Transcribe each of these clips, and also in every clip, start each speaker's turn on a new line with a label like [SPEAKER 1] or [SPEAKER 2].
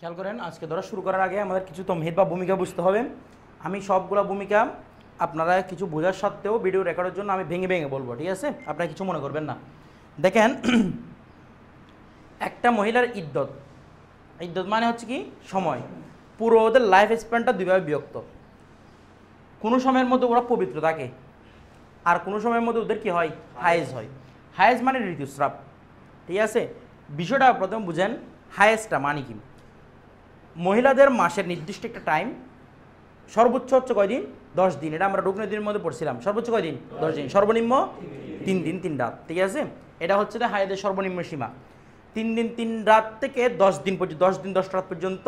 [SPEAKER 1] খেয়াল করেন, আজকে ধরা শুরু করার আগে আমাদের কিছু তমহিদ বা ভূমিকা বুঝতে হবে। আমি সবগুলো ভূমিকা আপনারা কিছু বোঝার সত্ত্বেও ভিডিও রেকর্ডের জন্য আমি ভেঙে ভেঙে বলবো, ঠিক আছে? আপনারা কিছু মনে করবেন না। দেখেন, একটা মহিলার ইদ্যত, ইদ্যত মানে হচ্ছে কি সময়, পুরো ওদের লাইফ স্প্যানটা দুইভাবে বিভক্ত। কোনো সময়ের মধ্যে ওরা পবিত্র থাকে, আর কোনো সময়ের মধ্যে ওদের কি হয়, হায়েজ হয়। হায়েজ মানে ঋতুস্রাব, ঠিক আছে? বিষয়টা প্রথম বুঝেন, হায়েজটা মানে কি। মহিলাদের মাসের নির্দিষ্ট একটা টাইম, সর্বোচ্চ হচ্ছে কয়দিন, 10 দিন। এটা আমরা রুকনদিনের মধ্যে পড়ছিলাম। সর্বোচ্চ কয়দিন, 10 দিন, সর্বনিম্ন 3 দিন 3 রাত, ঠিক আছে? এটা হচ্ছে হায়েজের সর্বনিম্ন সীমা। 3 দিন 3 রাত থেকে 10 দিন পর্যন্ত, 10 দিন 10 রাত পর্যন্ত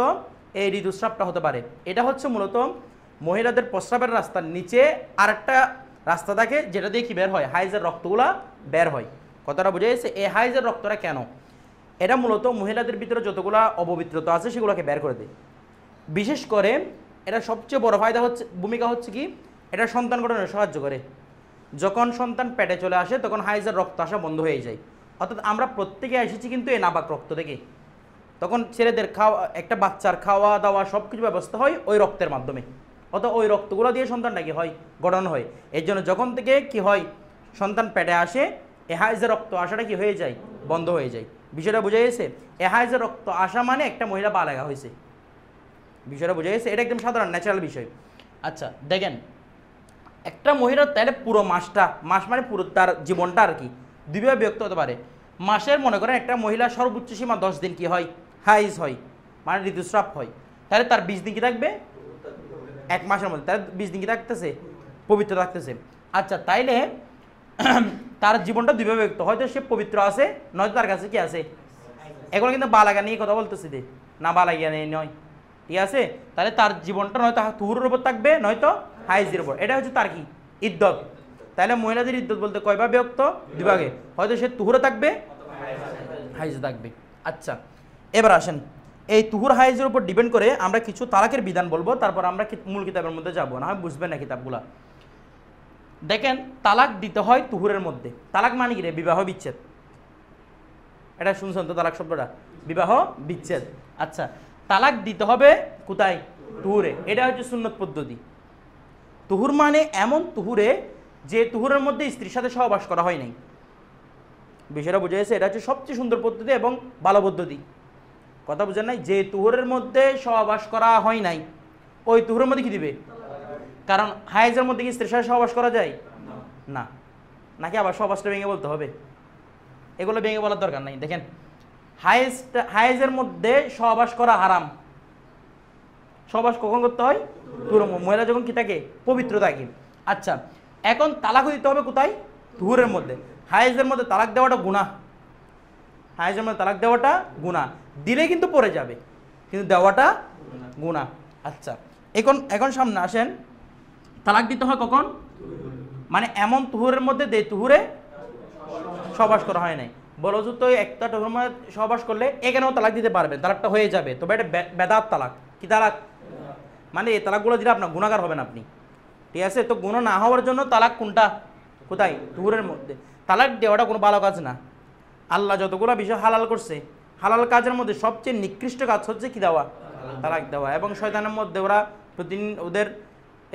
[SPEAKER 1] এই ঋতুস্রাবটা হতে পারে। এটা হচ্ছে মূলত মহিলাদের প্রস্রাবের রাস্তার নিচে আরেকটা রাস্তা থাকে, যেটা দিয়ে কি বের হয়, হাইজের রক্তগুলা বের হয়। কথাটা বুঝে গেছে? এই হাইজের রক্তটা কেন? এটা মূলত মহিলাদের ভিতরে যতগুলা অপবিত্রতা আছে সেগুলোকে বের করে দেয়। বিশেষ করে এটা সবচেয়ে বড় ফায়দা হচ্ছে, ভূমিকা হচ্ছে কি, এটা সন্তান গঠনে সাহায্য করে। যখন সন্তান পেটে চলে আসে তখন হাইজের রক্ত আসা বন্ধ হয়ে যায়। অর্থাৎ আমরা প্রত্যেকে এসেছি কিন্তু এই নাপাক রক্ত থেকে। তখন ছেলেদের খাওয়া, একটা বাচ্চার খাওয়া দাওয়া সব কিছু ব্যবস্থা হয় ওই রক্তের মাধ্যমে। অর্থাৎ ওই রক্তগুলো দিয়ে সন্তানটা কি হয়, গঠন হয়। এর জন্য যখন থেকে কি হয়, সন্তান পেটে আসে, এ হাইজের রক্ত আসাটা কি হয়ে যায়, বন্ধ হয়ে যায়। বিষয়টা বুঝে গেছে? এ হাইজের রক্ত আসা মানে একটা মহিলা বালেগা হয়েছে। বিষয়টা বুঝে গেছে? এটা একদম সাধারণ ন্যাচারাল বিষয়। আচ্ছা দেখেন, একটা মহিলার তাহলে পুরো মাসটা, মাস মানে পুরো তার জীবনটা আর কি দুইভাবে বিভক্ত হতে পারে। মাসের মনে করেন একটা মহিলা সর্বোচ্চ সীমা 10 দিন কি হয়, হাইজ হয়, মানে ঋতুস্রাব হয়। তাহলে তার 20 দিন কি থাকবে, এক মাসের মধ্যে তার 20 দিন কি থাকতেছে, পবিত্র থাকতেছে। আচ্ছা তাইলে তার জীবনটা দুইভাবে বিভক্ত, হয়তো সে পবিত্র আছে, নয়তো তার কাছে কি আছে। এগুলো কিন্তু বালাগা নিয়ে কথা বলতেছি যে, না বালাগিয়া নিয়ে নয়, ঠিক আছে? তাহলে তার জীবনটা নয়তো তুহুরের উপর থাকবে, নয়তো হাইজের উপর। এটা হচ্ছে তার কি, ইদ্যত। তাহলে মহিলাদের ইদ্যত বলতে কয়ভাবে বিভক্ত, দুভাগে। হয়তো সে তুহুরে থাকবে, হাইজে থাকবে। আচ্ছা এবার আসেন, এই তুহুর হাইজের উপর ডিপেন্ড করে আমরা কিছু তালাকের বিধান বলবো, তারপর আমরা মূল কিতাবের মধ্যে যাবো, না হয় বুঝবেন না কিতাবগুলা। দেখেন, তালাক দিতে হয় তুহুরের মধ্যে। তালাক মানে কি রে, বিবাহ বিচ্ছেদ। এটা শুনছেন তো, তালাক শব্দটা, বিবাহ বিচ্ছেদ। আচ্ছা, তালাক দিতে হবে কোথায়, তুহুরে। এটা হচ্ছে সুন্নত পদ্ধতি। তুহুর মানে এমন তুহুরে যে তুহুরের মধ্যে স্ত্রীর সাথে সহবাস করা হয় নাই। বিষয়টা বুঝে গেছে? এটা হচ্ছে সবচেয়ে সুন্দর পদ্ধতি এবং ভালো পদ্ধতি। কথা বুঝেন নাই? যে তুহুরের মধ্যে সহবাস করা হয় নাই, ওই তুহুরের মধ্যে কি দিবে? কারণ হায়েজের মধ্যে কি স্ত্রীর সাথে সহবাস করা যায় না? নাকি আবার সহবাসটা ভেঙে বলতে হবে? এগুলো ভেঙে বলার দরকার নাই। দেখেন, হায়েজের মধ্যে সহবাস করা হারাম। সহবাস কখন করতে হয়, মহিলা যখন কি থাকে, পবিত্র থাকে। আচ্ছা, এখন তালাক দিতে হবে কোথায়, তুহুরের মধ্যে। হায়েজের মধ্যে তালাক দেওয়াটা গুনাহ। হায়েজের মধ্যে তালাক দেওয়াটা গুনাহ। দিলে কিন্তু পড়ে যাবে, কিন্তু দেওয়াটা গুনাহ। আচ্ছা এখন সামনে আসেন, তালাক দিতে হয় কখন, মানে এমন তুহুরের মধ্যে যে তুহুরে সহবাস করা হয় নাই। বলো তো একটা তুহুরের মধ্যে সহবাস করলে এখানেও তালাক দিতে পারবেন, তালাকটা হয়ে যাবে। তবে এটা বেদাত তালাক। কি তালাক? মানে এই তালাকগুলো দিলে আপনার গুনাহগার হবেন আপনি, ঠিক আছে? তো গুনাহ না হওয়ার জন্য তালাক কোনটা, কোথায়, তুহুরের মধ্যে। তালাক দেওয়াটা কোনো ভালো কাজ না। আল্লাহ যতগুলো বিষয় হালাল করছে, হালাল কাজের মধ্যে সবচেয়ে নিকৃষ্ট কাজ হচ্ছে কি দেওয়া, তালাক দেওয়া। এবং শয়তানের মধ্যে ওরা প্রতিদিন ওদের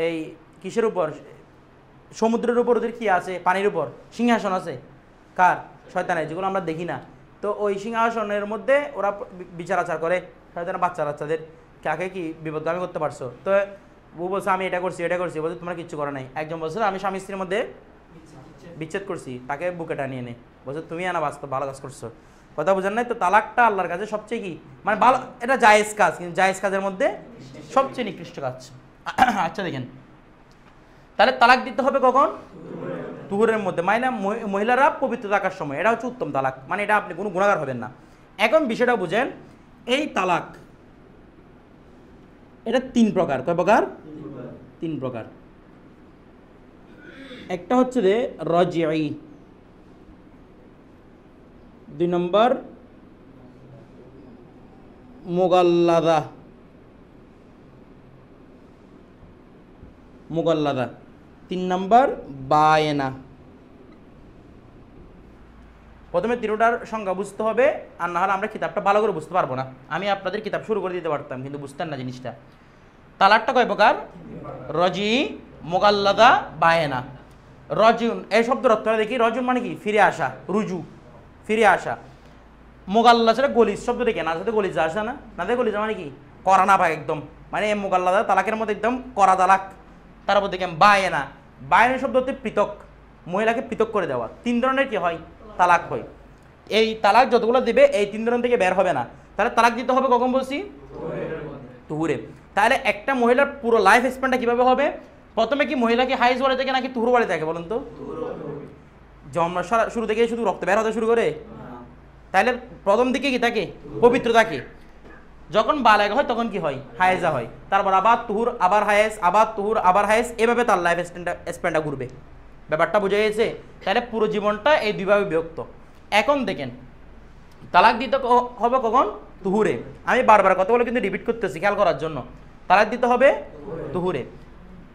[SPEAKER 1] এই কিসের উপর, সমুদ্রের উপর ওদের কি আছে, পানির উপর সিংহাসন আছে। কার? শয়তানের, যেগুলো আমরা দেখি না। তো ওই সিংহাসনের মধ্যে ওরা বিচার আচার করে। শয়তানের বাচ্চাদের কাকে কি বিপদগামী করতে পারছো? তো ও বলছে আমি এটা করছি এটা করছি, বলছে তোমরা কিচ্ছু করো নাই। একজন বলছে আমি স্বামী স্ত্রীর মধ্যে বিচ্ছেদ করছি, তাকে বুকে টানিয়ে নে, বলছে তুমি আনা বাস্তব ভালো কাজ করছো। কথা বুঝেন নাই? তো তালাকটা আল্লাহর কাছে সবচেয়ে কি, মানে ভালো, এটা জায়েজ কাজ, কিন্তু জায়েজ কাজের মধ্যে সবচেয়ে নিকৃষ্ট কাজ। আচ্ছা দেখেন, তাহলে তালাক দিতে হবে কখন, তুহুরের মধ্যে, মানে মহিলারা পবিত্র থাকার সময়। এটা হচ্ছে উত্তম তালাক, মানে এটা আপনি কোনো গুনাহগার হবেন না। এখন বিষয়টা বুঝেন, এই তালাক এটা 3 প্রকার। কয় প্রকার? 3 প্রকার। একটা হচ্ছে যে রাজিঈ, 2 নম্বর মুগাল্লাদা, 3 নম্বর বায়েনা। প্রথমে তিনটার সংজ্ঞা বুঝতে হবে, আর না হলে আমরা কিতাবটা ভালো করে বুঝতে পারবো না। আমি আপনাদের কিতাব শুরু করে দিতে পারতাম, কিন্তু বুঝতেন না জিনিসটা। তালাকটা কয় প্রকার? রজি, মোগাল্লাদা, বায়েনা। রজুন এই শব্দের অর্থটা দেখি। রজুন মানে কি? ফিরে আসা, রুজু, ফিরে আসা। মোগাল্লা সেটা গলিজ শব্দ দেখে, না সাথে গলিজা আসে না, না দেখে গলিজা মানে কি? করা না ভাই একদম, মানে মোগাল্লাদা তালাকের মধ্যে একদম করা তালাক। তারপর দেখেন বায়েনা। বায়েনা শব্দ হচ্ছে পৃথক, মহিলাকে পৃথক করে দেওয়া। তিন ধরনের কি হয়? তালাক হয়। এই তালাক যতগুলো দিবে এই তিন ধরন থেকে বের হবে না। তাহলে তালাক দিতে হবে কখন বলছি? তুহুরে। তাহলে একটা মহিলার পুরো লাইফ স্প্যানটা কিভাবে হবে? প্রথমে কি মহিলাকে হাইজ বাড়ি থাকে নাকি তুহুর বাড়ি থাকে বলুন তো? জন্ম শুরু থেকে শুধু রক্ত বের হতে শুরু করে? তাহলে প্রথম দিকে কি থাকে? পবিত্র থাকে। যখন বালেগা হয় তখন কি হয়? হায়েজা হয়। তারপর আবার তুহুর, আবার হায়েজ, আবার তুহুর, আবার হায়েজ, এভাবে তার লাইফ স্প্যানটা ঘুরবে। ব্যাপারটা বোঝা গেছে? তাহলে পুরো জীবনটা এই দুইভাবে বিভক্ত। এখন দেখেন তালাক দিতে হবে কখন? তুহুরে। আমি বারবার কথা বলে কিন্তু রিপিট করতেছি খেয়াল করার জন্য। তালাক দিতে হবে তুহুরে।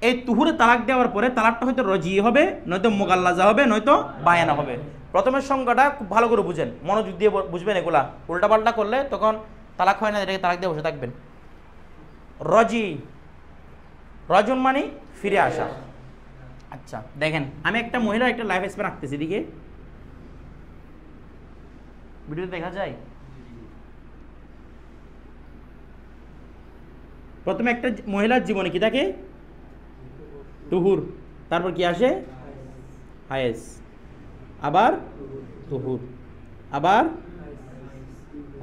[SPEAKER 1] এই তুহুরে তালাক দেওয়ার পরে তালাকটা হয়তো রজি হবে, নয়তো মোগাল্লাজা হবে, নয়তো বায়ানা হবে। প্রথমের সংখ্যাটা খুব ভালো করে বুঝেন, মনোযোগ দিয়ে বুঝবেন। এগুলা উল্টাপাল্টা করলে তখন তালাক হয় না, এটাকে তালাক দিয়ে বসে থাকবেন। রজি, রজন মানে ফিরে আসা। আচ্ছা দেখেন, আমি একটা মহিলার একটা লাইফ স্প্যান রাখতেছি, দিকে ভিডিও দেখা যায়। প্রথমে একটা মহিলার জীবনে কি থাকে? তুহুর, তারপর কি আসে? হায়েস, আবার তুহুর, আবার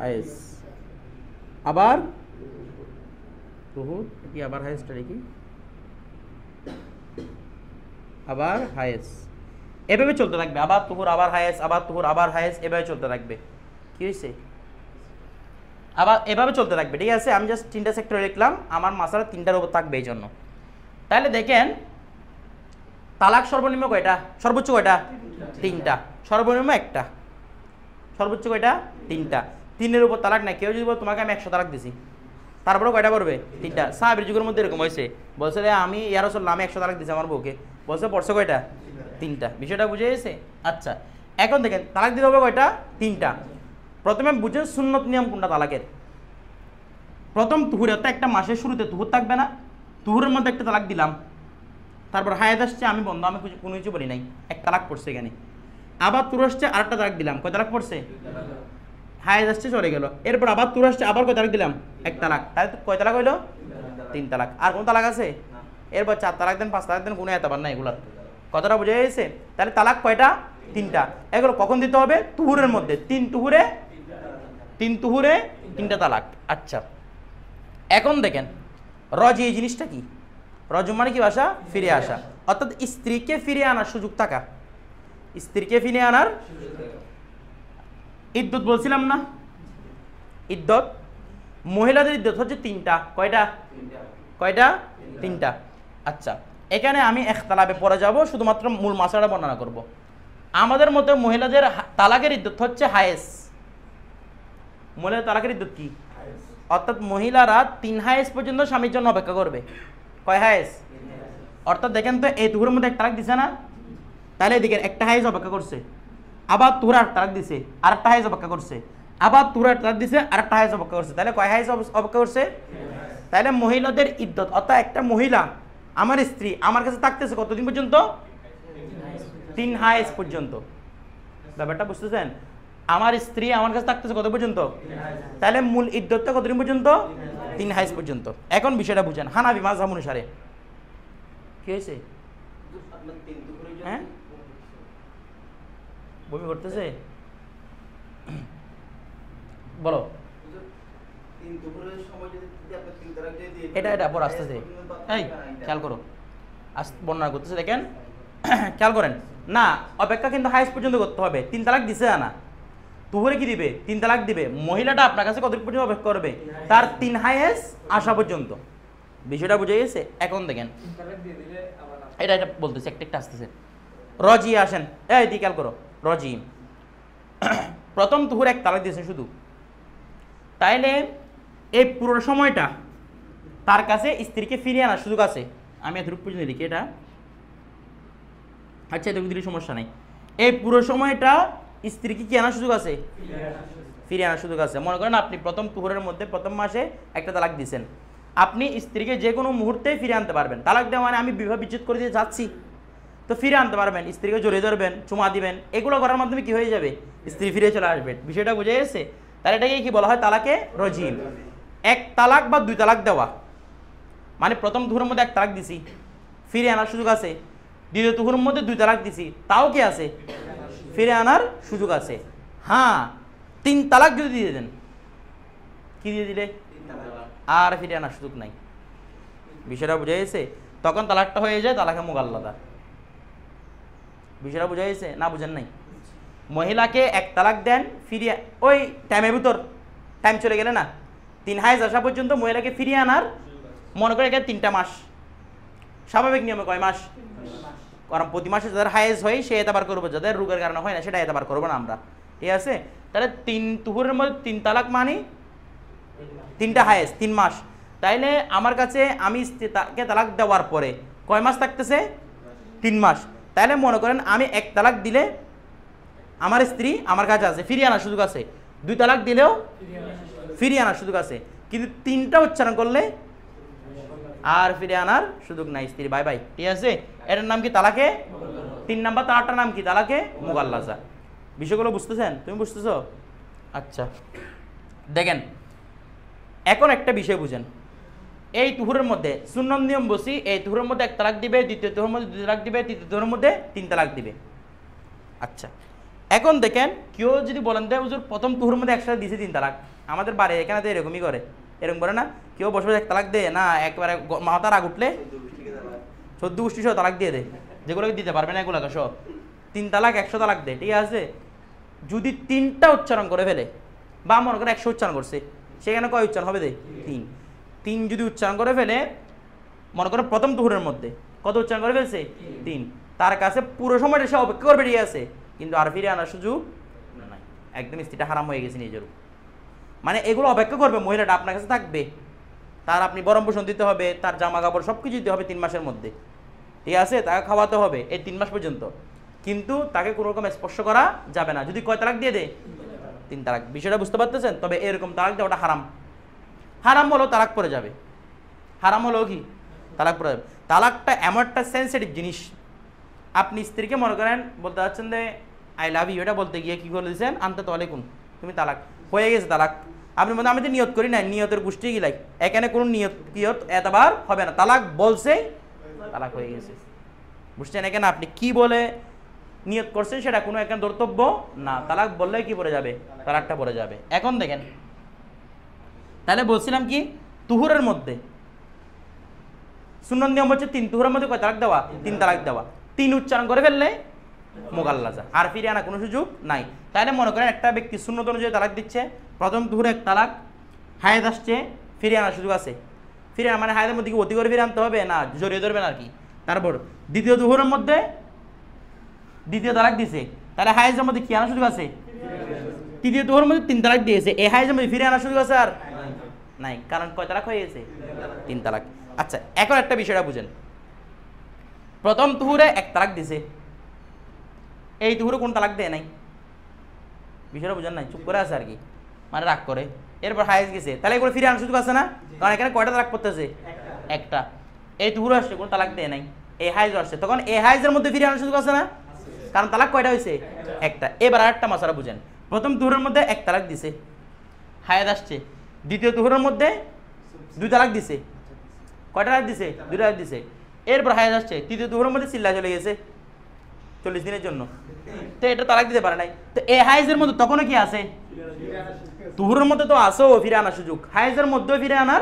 [SPEAKER 1] হায়েস, আবার তুহুর, কি আবার হায়েসটা দেখি, আবার হায়েস। এভাবে চলতে থাকবে, আবার তুহুর, আবার হায়েস, আবার তুহুর, আবার হায়েস, এভাবে চলতে থাকবে। কি হয়েছে? আবার এভাবে চলতে থাকবে, ঠিক আছে? আমি জাস্ট তিনটা সেক্টরে লিখলাম, আমার মাসালা তিনটার উপর থাকবে এই জন্য। তাহলে দেখেন তালাক সর্বনিম্ন কয়টা? সর্বোচ্চ কয়টা? তিনটা। সর্বনিম্ন একটা, সর্বোচ্চ কয়টা? তিনটা। তিনের উপর তালাক নাই। কেউ যদি বল তোমাকে আমি 100 তালাক দিছি, তারপরে কয়টা পড়বে? তিনটা। সাহাবীর যুগের মধ্যে এরকম হয়েছে, বলছে রে আমি ইয়া রাসূলুল্লাহ আমি 100 তালাক দিছি আমার বউকে, বলছে পড়ছে কয়টা? তিনটা। বিষয়টা বুঝে গেছে? আচ্ছা এখন দেখেন তালাক দিতে হবে কয়টা? তিনটা। প্রথমে বুঝেন সুন্নত নিয়ম কোনটা তালাকের। প্রথম তুহুরে, অর্থাৎ একটা মাসের শুরুতে তুহুর থাকবে না, তুহুরের মধ্যে একটা তালাক দিলাম, তারপর হায়াত আসছে, আমি বন্ধ, আমি কোনো কিছু বলি নাই, এক তালাক পড়ছে এখানে। আবার তুর আসছে, আরেকটা তালাক দিলাম, কয় তালাক পড়ছে? হায়াত আসছে, চলে গেল। এরপর আবার তুর আসছে, আবার কয় তালাক দিলাম? এক তালাক। তাহলে কয় তালাক হইলো? 3 তালাক। আর কোন তালাক আছে? এরপর 4 তালাক দেন, 5 তালাক দেন, কোনো এতবার না এগুলার। কথাটা বুঝে গেছে? তাহলে তালাক কয়টা? 3টা। এগুলো কখন দিতে হবে? তুহুরের মধ্যে। 3 তুহুরে 3টা তালাক। আচ্ছা এখন দেখেন রজি এই জিনিসটা কি? রজ মানে কি ভাষা? ফিরে আসা, অর্থাৎ স্ত্রীকে ফিরে আনার সুযোগ থাকা। স্ত্রীকে ফিরে আনার ইদ্যত বলছিলাম না? ইদ্যত, মহিলাদের ইদ্যত হচ্ছে 3টা। কয়টা? কয়টা? 3টা। আচ্ছা এখানে আমি ইখতিলাফে পড়ে যাব, শুধুমাত্র মূল মাসলাটা বর্ণনা করব। আমাদের মতে মহিলাদের তালাকের ইদ্যত হচ্ছে হায়েস। মহিলাদের তালাকের ইদ্যত কি? অর্থাৎ মহিলারা 3 হায়েস পর্যন্ত স্বামীর জন্য অপেক্ষা করবে। কয় হায়েস? অর্থাৎ দেখেন তো এই তুহুরের মধ্যে এক তালাক দিছে না, তাহলে এদিকে একটা হায়েস অপেক্ষা করছে, আবার তুহুর আর তালাক দিছে, আরেকটা হায়েস অপেক্ষা করছে, আবার তুহুর আর তালাক দিছে, আরেকটা হায়েস অপেক্ষা করছে। তাহলে কয় হায়েস অপেক্ষা করছে? তাহলে মহিলাদের ইদ্যত, অর্থাৎ একটা মহিলা আমার স্ত্রী আমার কাছে থাকতেছে কতদিন পর্যন্ত? 3 হায়েস পর্যন্ত। ব্যাপারটা বুঝতেছেন? আমার স্ত্রী আমার কাছে থাকতেছে কত পর্যন্ত? তাহলে মূল ইদ্যতটা কতদিন পর্যন্ত? 3 হায়েস পর্যন্ত। এখন বিষয়টা বুঝেন হানাফি মাযহাব অনুসারে কি হয়েছে? হ্যাঁ বমি করতেছে, বলো। এটা পর আসতেছে, এই খেয়াল করো, বর্ণনা করতেছে দেখেন, খেয়াল করেন না, অপেক্ষা কিন্তু হায়েস পর্যন্ত করতে হবে। 3 তালাক দিছে না, তুহুরে কি দিবে? 3 তালাক দিবে। মহিলাটা আপনার কাছে কত পর্যন্ত অপেক্ষা করবে? তার 3 হায়েস আসা পর্যন্ত। বিষয়টা বুঝে গেছে? এখন দেখেন এটা বলতেছে, একটা আসতেছে। রজি আসেন, এই দি খেয়াল করো, রজি প্রথম তুহুর 1 তালাক দিয়েছে শুধু, তাইলে এই পুরো সময়টা তার কাছে স্ত্রীকে ফিরিয়ে আনার সুযোগ আছে। আমি এতটুকু পর্যন্ত লিখি এটা, আচ্ছা এতটুকু দিলে সমস্যা নেই। এই পুরো সময়টা স্ত্রী কি আনার সুযোগ আছে? ফিরিয়ে আনার সুযোগ আছে। মনে করেন আপনি প্রথম তুহুরের মধ্যে প্রথম মাসে একটা তালাক দিয়েছেন, আপনি স্ত্রীকে যে কোনো মুহূর্তে ফিরে আনতে পারবেন। তালাক দেওয়া মানে আমি বিবাহ বিচ্ছেদ করে দিয়ে যাচ্ছি, তো ফিরে আনতে পারবেন, স্ত্রীকে জড়িয়ে ধরবেন, চুমা দিবেন, এগুলো করার মাধ্যমে কি হয়ে যাবে? স্ত্রী ফিরে চলে আসবে। বিষয়টা বুঝে গেছে? তাহলে এটাকে কি বলা হয়? তালাকে রজিম। এক তালাক বা দুই তালাক দেওয়া মানে প্রথম তুহুরের মধ্যে এক তালাক দিছি, ফিরে আনার সুযোগ আছে। দ্বিতীয় তুহুরের মধ্যে দুই তালাক দিছি, তাও কি আছে? ফিরে আনার সুযোগ আছে। হ্যাঁ, তিন তালাক যদি দিয়ে দেন, কি দিয়ে দিলে? আর ফিরে আনার সুযোগ নাই। বিষয়টা বুঝে গেছে? তখন তালাকটা হয়ে যায় তালাকে মুগাল্লাদা। বিষয়টা বুঝে গেছে না? বুঝেন নাই? মহিলাকে এক তালাক দেন, ফিরিয়ে ওই টাইমের ভিতর, টাইম চলে গেলে না, 3 হাইজ আসা পর্যন্ত মহিলাকে ফিরিয়ে আনার, মনে করে এখানে 3টা মাস, স্বাভাবিক নিয়মে কয় মাস? কারণ প্রতি মাসে যাদের হাইজ হয় সে এতবার করবো, যাদের রোগের কারণে হয় না সেটা এতবার করবো না আমরা, ঠিক আছে? তাহলে 3 তুহুরের মধ্যে 3 তালাক মানে 3টা হাইজ, 3 মাস। তাইলে আমার কাছে আমি তাকে তালাক দেওয়ার পরে কয় মাস থাকতেছে? 3 মাস। তাহলে মনে করেন আমি এক তালাক দিলে আমার স্ত্রী আমার কাছে আছে, ফিরিয়ে আনার সুযোগ আছে। 2 তালাক দিলেও ফিরিয়ে আনার সুযোগ আছে, কিন্তু 3টা উচ্চারণ করলে আর ফিরে আনার সুযোগ নাই, স্ত্রী বাই বাই, ঠিক আছে? এটার নাম কি? তালাকে 3 নাম্বার তালাকটার নাম কি? তালাকে মুগাল্লাজা। বিষয়গুলো বুঝতেছেন? তুমি বুঝতেছো? আচ্ছা, দেখেন এখন একটা বিষয় বুঝেন। এই তুহুরের মধ্যে সুন্নত নিয়ম বসি, এই তুহুরের মধ্যে 1 তালাক দিবে, দ্বিতীয় তুহুরের মধ্যে 2 তালাক দিবে, তৃতীয় তুহুরের মধ্যে 3 তালাক দিবে। আচ্ছা, এখন দেখেন কেউ যদি বলেন যে হুজুর প্রথম তুহুরের মধ্যে একসাথে দিছে 3 তালাক, আমাদের বাড়ি এখানে তো এরকমই করে, এরকম করে না? কেউ বসে বসে 1 তালাক দেয় না, একবারে মাথার আগ উঠলে 14 গোষ্ঠী সহ তালাক দিয়ে দেয়, যেগুলোকে দিতে পারবে না এগুলোকে সব 3 তালাক 100 তালাক দেয়, ঠিক আছে? যদি 3টা উচ্চারণ করে ফেলে, বা মনে করে 100 উচ্চারণ করছে, সেখানে কয় উচ্চারণ হবে? 3 যদি উচ্চারণ করে ফেলে, মনে করে প্রথম তুহুরের মধ্যে কত উচ্চারণ করে ফেলছে? 3। তার কাছে পুরো সময়টা সে অপেক্ষা করবে, ঠিক আছে, কিন্তু আর ফিরে আনার সুযোগ নাই। একদম স্ত্রীটা হারাম হয়ে গেছে নিজের। মানে এগুলো অপেক্ষা করবে, মহিলাটা আপনার কাছে থাকবে, তার আপনি গরম পোষণ দিতে হবে, তার জামা কাপড় সব কিছু দিতে হবে 3 মাসের মধ্যে, ঠিক আছে? তাকে খাওয়াতে হবে এই 3 মাস পর্যন্ত, কিন্তু তাকে কোনো রকম স্পর্শ করা যাবে না। যদি কয় তালাক দিয়ে দেয়? 3 তালাক। বিষয়টা বুঝতে পারতেছেন? তবে এরকম তালাক দেওয়াটা হারাম। হারাম হলো তালাক পড়ে যাবে, হারাম হলো কি? তালাক পড়ে যাবে। তালাকটা এমন একটা সেন্সিটিভ জিনিস, আপনি স্ত্রীকে মনে করেন বলতে চাচ্ছেন যে আই লাভ ইউ, এটা বলতে গিয়ে কী করে দিয়েছেন? আনতে তোলে কোন, তুমি তালাক হয়ে গেছে তালাক। আপনি বলতে আমি তো নিয়ত করি না, নিয়তের গোষ্ঠী গিলাই, এখানে কোনো নিয়ত এতবার হবে না, তালাক বলছে তালাক হয়ে গেছে। বুঝছেন? এখানে আপনি কি বলে নিয়ত করছেন সেটা কোনো এখানে ধর্তব্য না, তালাক বললে কি পড়ে যাবে? তালাকটা পড়ে যাবে। এখন দেখেন, তাহলে বলছিলাম কি, তুহুরের মধ্যে সুন্নত নিয়ম হচ্ছে 3 তুহুরের মধ্যে কয় তালাক দেওয়া? 3 তালাক দেওয়া। 3 উচ্চারণ করে ফেললে মুগাল্লাজা, আর ফিরে আনা কোনো সুযোগ নাই। তাহলে মনে করেন একটা ব্যক্তি সুন্নত অনুযায়ী তালাক দিচ্ছে, প্রথম তুহুরে 1 তালাক, হায়েদ আসছে, ফিরে আনার সুযোগ আছে। ফিরে মানে হায়েদের মধ্যে কি অতি করে ফিরে আনতে হবে না, জড়িয়ে ধরবেন আর কি। তারপর দ্বিতীয় তুহুরের মধ্যে দ্বিতীয় তালাক দিছে, তাহলে হায়েজের মধ্যে কি আনার সুযোগ আছে? তৃতীয় তুহুরের মধ্যে 3 তালাক দিয়েছে, এই হায়েজের মধ্যে ফিরে আনার সুযোগ আছে আর নাই, কারণ কয় তালাক হয়ে গেছে? 3 তালাক। আচ্ছা, এখন একটা বিষয়টা বুঝেন, প্রথম তুহুরে 1 তালাক দিছে, এই তুহুরে কোন তালাক দেয় নাই, বিষয়টা বুঝেন নাই? চুপ করে আছে আর কি, মানে রাগ করে। এরপর হায়েজ গেছে, তাহলে এগুলো ফিরে আনার সুযোগ আছে না? কারণ এখানে কয়টা তালাক পড়তেছে? 1টা। এই তুহুরে আসছে, কোন তালাক দেয় নাই, এই হায়েজ আসছে, তখন এই হায়েজের মধ্যে ফিরে আনার সুযোগ আছে না? কারণ তালাক কয়টা হয়েছে? 1টা। এবার আরেকটা মশলা বুঝেন, প্রথম তুহুরের মধ্যে 1 তালাক দিছে, হায়েজ আসছে, দ্বিতীয় তুহুরের মধ্যে 2 তালাক দিছে, কয়টা তালাক দিছে? 2 তালাক দিছে। এরপর হায়েজ আসছে, তৃতীয় তুহুরের মধ্যে চিল্লা চলে গেছে 40 দিনের জন্য, তো এটা তালাক দিতে পারে নাই। তো এই হায়েজের মধ্যে তখনও কি আছে? তুহুরের মধ্যে তো আসেও ফিরে আনার সুযোগ, হায়েজের মধ্যেও ফিরে আনার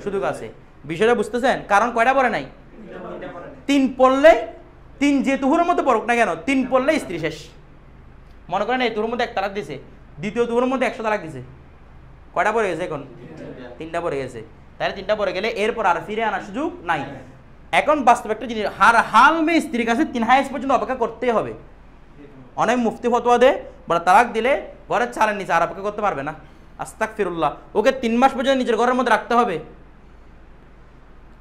[SPEAKER 1] সুযোগ আছে। বিষয়টা বুঝতেছেন? কারণ কয়টা পড়ে নাই? 3 পড়লে, 3 যে তুহুরের মধ্যে পড়ুক না কেন, 3 পড়লে স্ত্রী শেষ। মনে করেন এই তুহুরের মধ্যে 1 তালাক দিছে, দ্বিতীয় তুহুরের মধ্যে 100 তালাক দিছে, কয়টা পড়ে গেছে? এখন 3টা পড়ে গেছে। তাহলে 3টা পড়ে গেলে এরপর আর ফিরে আনার সুযোগ নাই। এখন বাস্তব একটা জিনিস, হাল মেয়ে স্ত্রীর কাছে 3 হায়েজ পর্যন্ত অপেক্ষা করতেই হবে। অনেক মুফতি ফতোয়া দেয়, বলে তালাক দিলে ঘরের চালের নিচে আর অপেক্ষা করতে পারবে না, আস্তাগফিরুল্লাহ, ওকে 3 মাস পর্যন্ত নিজের ঘরের মধ্যে রাখতে হবে।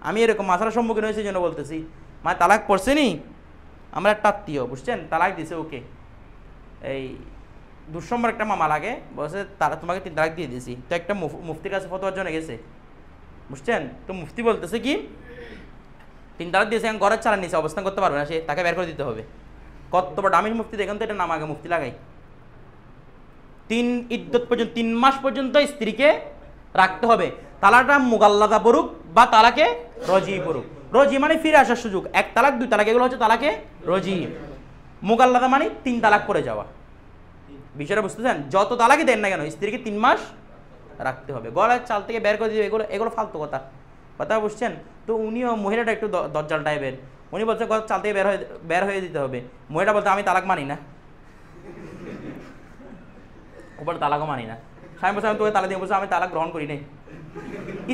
[SPEAKER 1] আমি এরকম মাসালার সম্মুখীন হয়েছি জন্য বলতেছি, মানে তালাক পড়ছে নি, আমরা একটা আত্মীয়, বুঝছেন, তালাক দিছে ওকে, এই দুঃসম্পর একটা মামা লাগে, বলছে তারা তোমাকে 3 তালাক দিয়ে দিয়েছি। তো একটা মুফতির কাছে ফতোয়ার জন্য গেছে, বুঝছেন? তো মুফতি বলতেছে কি 3 তালাক দিয়েছে, এখন ঘরের চালার নিচে অবস্থান করতে পারবে না, সে তাকে বের করে দিতে হবে। কত বড় দামি মুফতি দেখেন তো, এটা নাম আগে মুফতি লাগাই। 3 ইদ্যত পর্যন্ত 3 মাস পর্যন্ত স্ত্রীকে রাখতে হবে, তালাকটা মুগাল্লাদা পড়ুক বা তালাকে রজি পড়ুক। রজি মানে ফিরে আসার সুযোগ, 1 তালাক 2 তালাক এগুলো হচ্ছে তালাকে রজি। মুগাল্লাদা মানে 3 তালাক পড়ে যাওয়া। বিষয়টা বুঝতেছেন? যত তালাকই দেন না কেন স্ত্রীকে 3 মাস রাখতে হবে, গলার চাল থেকে বের করে দিবে, এগুলো ফালতু কথা, কথা বুঝছেন? তো উনিও মহিলাটা একটু দজ্জাল টাইপের, উনি বলছে গলার চাল থেকে বের হয়ে দিতে হবে। মহিলাটা বলতে আমি তালাক মানি না, ওপর তালাকও মানি না। স্বামী বলছে আমি তোকে তালাক দিয়ে, বলছে আমি তালাক গ্রহণ করি নাই।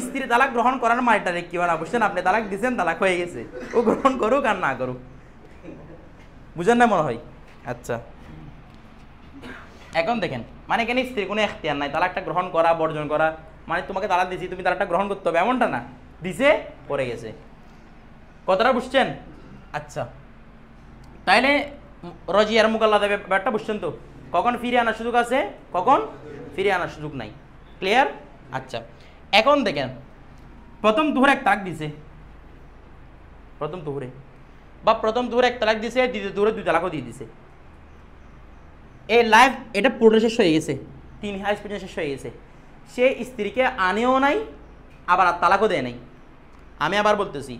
[SPEAKER 1] স্ত্রী তালাক গ্রহণ করার মারিটা কি না, বুঝছেন? আপনি তালাক দিচ্ছেন, তালাক হয়ে গেছে, ও গ্রহণ করুক আর না করুক, বুঝেন না মনে হয়? আচ্ছা, এখন দেখেন, মানে এখানে স্ত্রীর কোনো এখতিয়ার নাই তালাকটা গ্রহণ করা বর্জন করা, মানে তোমাকে তালাক দিয়েছি তুমি তালাকটা গ্রহণ করতে হবে এমনটা না, দিছে পড়ে গেছে। কথাটা বুঝছেন? আচ্ছা, তাইলে রজি আর মুগাল্লাদা ব্যাপারটা বুঝছেন তো? কখন ফিরে আনার সুযোগ আছে, কখন ফিরে আনার সুযোগ নাই, ক্লিয়ার? আচ্ছা, এখন দেখেন প্রথম দুহুরে 1 তালাক দিছে, প্রথম দুহুরে 1 তালাক দিছে, দ্বিতীয় দুহুরে 2 তালাকও দিয়ে দিছে। এই লাইফ এটা পুরো শেষ হয়ে গেছে, 3 হাইজ পর্যন্ত শেষ হয়ে গেছে। সে স্ত্রীকে আনেও নাই, আবার তালাকও দেয় নাই। আমি আবার বলতেছি,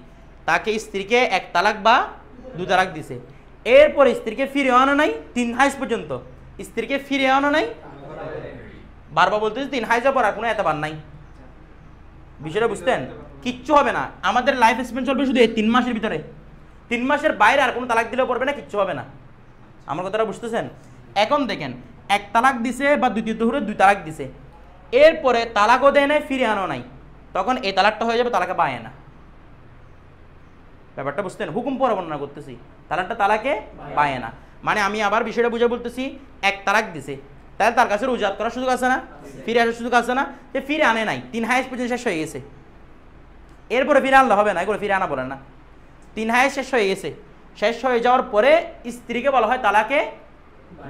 [SPEAKER 1] তাকে স্ত্রীকে 1 তালাক বা 2 তালাক দিছে, এরপরে স্ত্রীকে ফিরে আনো নাই 3 হাইজ পর্যন্ত, স্ত্রীকে ফিরে আনো নাই, বারবার বলতেছি 3 হাইজের পর আর কোনো এতবার নাই। বিষয়টা বুঝতেন? কিচ্ছু হবে না, আমাদের লাইফ স্পেন চলবে শুধু এই 3 মাসের ভিতরে, 3 মাসের বাইরে আর কোনো তালাক দিলেও পড়বে না, কিচ্ছু হবে না। আমার কথাটা বুঝতেছেন? এখন দেখেন 1 তালাক দিছে বা দ্বিতীয় দুহুরে 2 তালাক দিছে, এরপরে তালাকও দেয় নাই, ফিরে আনো নাই, তখন এই তালাকটা হয়ে যাবে তালাকে বায়েনা। ব্যাপারটা বুঝতেন? হুকুম পরে বর্ণনা করতেছি, তালাকটা তালাকে বায়েনা। মানে আমি আবার বিষয়টা বুঝে বলতেছি, 1 তালাক দিছে, তাহলে তার কাছে রুজাত করার সুযোগ আছে না, ফিরে আসার সুযোগ আছে না? যে ফিরে আনে নাই, 3 হাইজ পর্যন্ত শেষ হয়ে গেছে, এরপরে ফিরে আনলে হবে না, এগুলো ফিরে আনা বলে না। 3 হাইজ শেষ হয়ে গেছে, শেষ হয়ে যাওয়ার পরে স্ত্রীকে বলা হয় তালাকে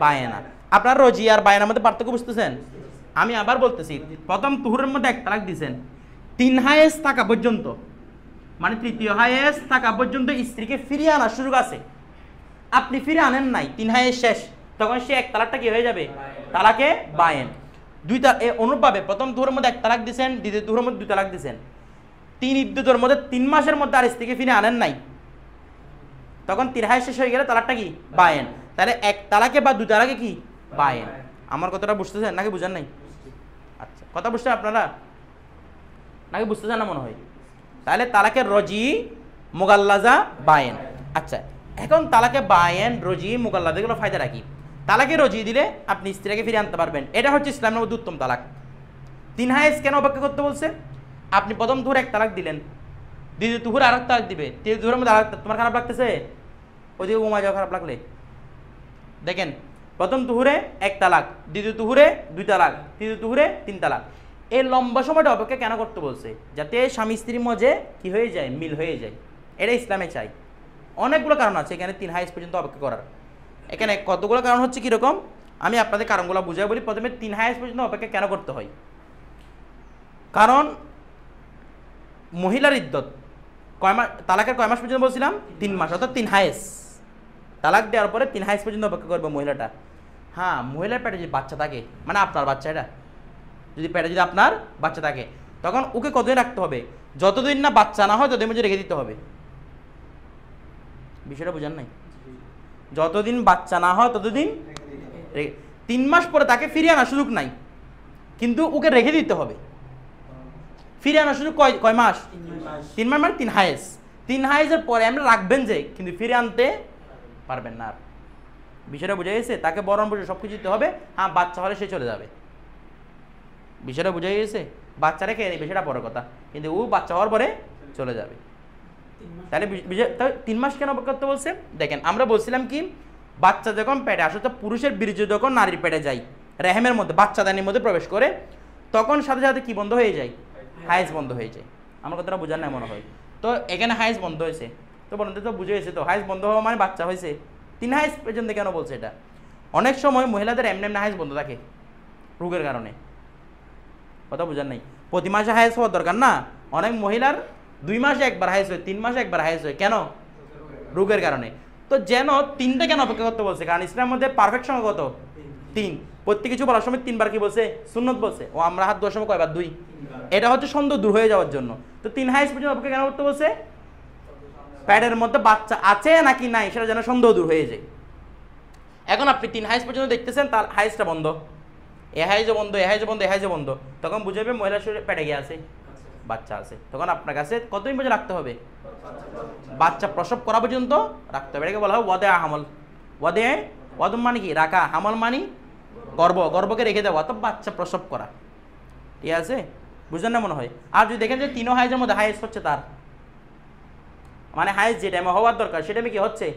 [SPEAKER 1] বায়েনা। আপনার রজি আর বায়েনার মধ্যে পার্থক্য বুঝতেছেন? আমি আবার বলতেছি, প্রথম তুহুরের মধ্যে 1 তালাক দিছেন, 3 হাইজ থাকা পর্যন্ত, মানে 3য় হাইজ থাকা পর্যন্ত স্ত্রীকে ফিরিয়ে আনার সুযোগ আছে। আপনি ফিরে আনেন নাই, 3 হাইজ শেষ, তখন সে 1 তালাকটা কি হয়ে যাবে, তালাকে বায়েন। অনুরূপভাবে প্রথম তুহুরের মধ্যে 1 তালাক দিছেন, দ্বিতীয় তুহুরের মধ্যে 2 তালাক দিছেন, 3 ইদ্যতের মধ্যে 3 মাসের মধ্যে আর স্ত্রীকে ফিরে আনেন নাই, তখন 3 হাইজ শেষ হয়ে গেলে তালাকটা কি বায়েন। তাহলে 1 তালাকে বা 2 তালাকে কি বায়েন। আমার কথাটা বুঝতেছেন নাকি বুঝেন নাই? আচ্ছা, কথা বুঝছেন আপনারা নাকি বুঝতেছেন না মনে হয়? তাহলে তালাকে রজি মুগাল্লাজা বায়েন। আচ্ছা, এখন তালাকে বায়েন রজি মুগাল্লাজা এগুলো ফায়দা রাখি। তালাকে রজি দিলে আপনি স্ত্রীকে ফিরে আনতে পারবেন, এটা হচ্ছে ইসলামের মধ্যে উত্তম তালাক। 3 হাইজ কেন অপেক্ষা করতে বলছে? আপনি প্রথম তুহুরে 1 তালাক দিলেন, দ্বিতীয় তুহুরে আর 1 তালাক দিবে, তৃতীয় তুহুরের মধ্যে আর, তোমার খারাপ লাগতেছে? ওইদিকে ঘুমা যাও খারাপ লাগলে। দেখেন, প্রথম তুহুরে 1 তালাক, দ্বিতীয় তুহুরে 2 তালাক, তৃতীয় তুহুরে 3 তালাক। এই লম্বা সময়টা অপেক্ষা কেন করতে বলছে? যাতে স্বামী স্ত্রীর মধ্যে কি হয়ে যায়, মিল হয়ে যায়, এটা ইসলামে চাই। অনেকগুলো কারণ আছে এখানে 3 হাইজ পর্যন্ত অপেক্ষা করার। এখানে কতগুলো কারণ হচ্ছে কীরকম, আমি আপনাদের কারণগুলো বুঝাই বলি। প্রথমে 3 হাইজ পর্যন্ত অপেক্ষা কেন করতে হয়? কারণ মহিলার ইদ্যত কয় মাস, তালাকের কয় মাস পর্যন্ত বলছিলাম? 3 মাস, অর্থাৎ 3 হাইজ। তালাক দেওয়ার পরে 3 হাইজ পর্যন্ত অপেক্ষা করবে মহিলাটা। হ্যাঁ, মহিলার পেটে যদি বাচ্চা থাকে, মানে আপনার বাচ্চা, এটা যদি পেটে যদি আপনার বাচ্চা থাকে, তখন ওকে কতদিন রাখতে হবে? যতদিন না বাচ্চা না হয় ততদিন মধ্যে রেখে দিতে হবে। বিষয়টা বুঝেন নাই? যতদিন বাচ্চা না হয় ততদিন। 3 মাস পরে তাকে ফিরিয়ে আনার সুযোগ নাই, কিন্তু ওকে রেখে দিতে হবে। ফিরে আনার সুযোগ কয় মাস? 3 মাস, মানে 3 হাইজ। 3 হাইজের পরে আমরা রাখবেন যে, কিন্তু ফিরে আনতে পারবেন না। আর বিষয়টা বুঝে গেছে? তাকে বরণ বুঝে সব কিছু দিতে হবে। হ্যাঁ, বাচ্চা হলে সে চলে যাবে। বিষয়টা বুঝে গেছে? বাচ্চা রেখে এই বিষয়টা পরের কথা, কিন্তু ও বাচ্চা হওয়ার পরে চলে যাবে। তাহলে 3 মাস কেন অপেক্ষা করতে বলছে? দেখেন, আমরা বলছিলাম কি, বাচ্চা যখন পেটে আসে, পুরুষের বীর্য যখন নারীর পেটে যায়, রেহেমের মধ্যে বাচ্চাদানির মধ্যে প্রবেশ করে, তখন সাথে সাথে কি বন্ধ হয়ে যায়? হাইজ বন্ধ হয়ে যায়। আমার কথাটা বোঝার না মনে হয়? তো এখানে হাইজ বন্ধ হয়েছে, তো বলতে তো বুঝে গেছে তো, হাইজ বন্ধ হওয়া মানে বাচ্চা হয়েছে। 3 হাইজ পর্যন্ত কেন বলছে এটা? অনেক সময় মহিলাদের এমনি এমনি হাইজ বন্ধ থাকে রোগের কারণে, কথা বুঝার নাই। প্রতি মাসে হাইজ হওয়ার দরকার না, অনেক মহিলার 2 মাসে একবার হাইজ হয়, 3 মাসে একবার হাইজ হয়, কেন? রোগের কারণে। তো যেন 3টা কেন অপেক্ষা করতে বলছে? কারণ ইসলামের মধ্যে পারফেক্ট সংখ্যা কত? 3। প্রত্যেক কিছু বলার সময় 3বার কি বলছে? সুন্নত বলছে। ও আমরা হাত ধোয়ার সময় কয়বার? 2। এটা হচ্ছে সন্দেহ দূর হয়ে যাওয়ার জন্য। তো 3 হাইজ পর্যন্ত অপেক্ষা কেন করতে বলছে? প্যাডের মধ্যে বাচ্চা আছে নাকি নাই সেটা যেন সন্দেহ দূর হয়ে যায়। এখন আপনি 3 হাইজ পর্যন্ত দেখতেছেন, তার হাইজটা বন্ধ, এ হাইজও বন্ধ, এ হাইজও বন্ধ, এ হাইজও বন্ধ, তখন বুঝাবে মহিলার শরীরে পেটে গিয়ে আছে, বাচ্চা আছে। তখন আপনার কাছে কতদিন পর্যন্ত রাখতে হবে? বাচ্চা প্রসব করা পর্যন্ত রাখতে হবে। এটাকে বলা হয় ওয়াদে হামল। ওয়াদম মানে কি? রাখা, হামল মানে গর্ভকে রেখে দেওয়া, তো বাচ্চা প্রসব করা, ঠিক আছে? বুঝলেন না মনে হয়? আর যদি দেখেন যে 3 হাইজের মধ্যে হাইজ হচ্ছে, তার মানে হাইজ যে টাইমে হওয়ার দরকার সে টাইমে কি হচ্ছে?